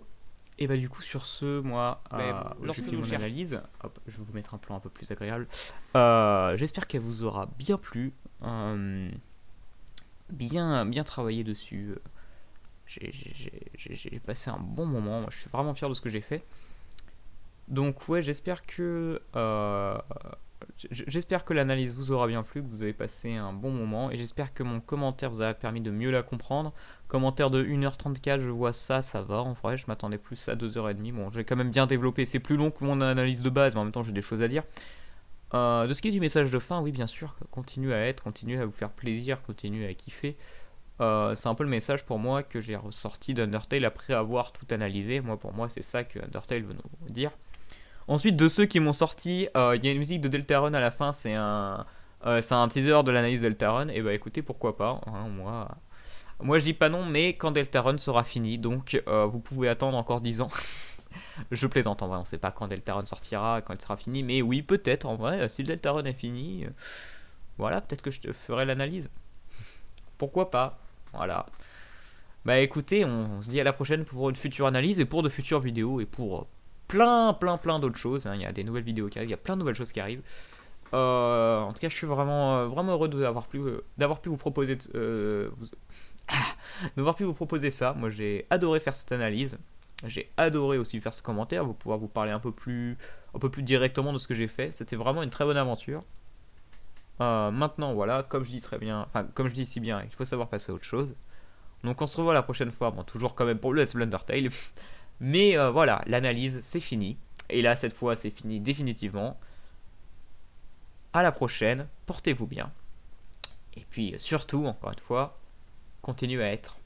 Speaker 1: et bah du coup sur ce, moi, je fais mon analyse. Hop, je vais vous mettre un plan un peu plus agréable. J'espère qu'elle vous aura bien plu, bien travaillé dessus. J'ai passé un bon moment. Moi, je suis vraiment fier de ce que j'ai fait. Donc ouais, j'espère que l'analyse vous aura bien plu, que vous avez passé un bon moment, et j'espère que mon commentaire vous a permis de mieux la comprendre. Commentaire de 1h34, je vois ça, ça va, en vrai, je m'attendais plus à 2h30. Bon, j'ai quand même bien développé, c'est plus long que mon analyse de base, mais en même temps j'ai des choses à dire. De ce qui est du message de fin, oui bien sûr, continuez à vous faire plaisir, continuez à kiffer. C'est un peu le message pour moi que j'ai ressorti d'Undertale après avoir tout analysé. Pour moi c'est ça que Undertale veut nous dire. Ensuite, de ceux qui m'ont sorti, il y a une musique de Deltarune à la fin, c'est un teaser de l'analyse de Deltarune. Et bah écoutez, pourquoi pas, hein, moi je dis pas non, mais quand Deltarune sera fini, donc vous pouvez attendre encore 10 ans. Je plaisante en vrai, on sait pas quand Deltarune sortira, quand elle sera finie, mais oui, peut-être en vrai, si le Deltarune est fini, voilà, peut-être que je te ferai l'analyse. Pourquoi pas, voilà. Bah écoutez, on se dit à la prochaine pour une future analyse et pour de futures vidéos et pour plein d'autres choses, hein. Il y a des nouvelles vidéos qui arrivent, il y a plein de nouvelles choses qui arrivent. En tout cas, je suis vraiment heureux d'avoir pu vous proposer d'avoir pu vous proposer ça. Moi, j'ai adoré faire cette analyse. J'ai adoré aussi faire ce commentaire, pouvoir vous parler un peu plus directement de ce que j'ai fait. C'était vraiment une très bonne aventure. Maintenant, voilà, comme je dis si bien, il faut savoir passer à autre chose. Donc on se revoit la prochaine fois, bon, toujours quand même pour le Let's Play Undertale. Mais voilà, l'analyse c'est fini. Et là, cette fois, c'est fini définitivement. À la prochaine, portez-vous bien. Et puis surtout, encore une fois, continuez à être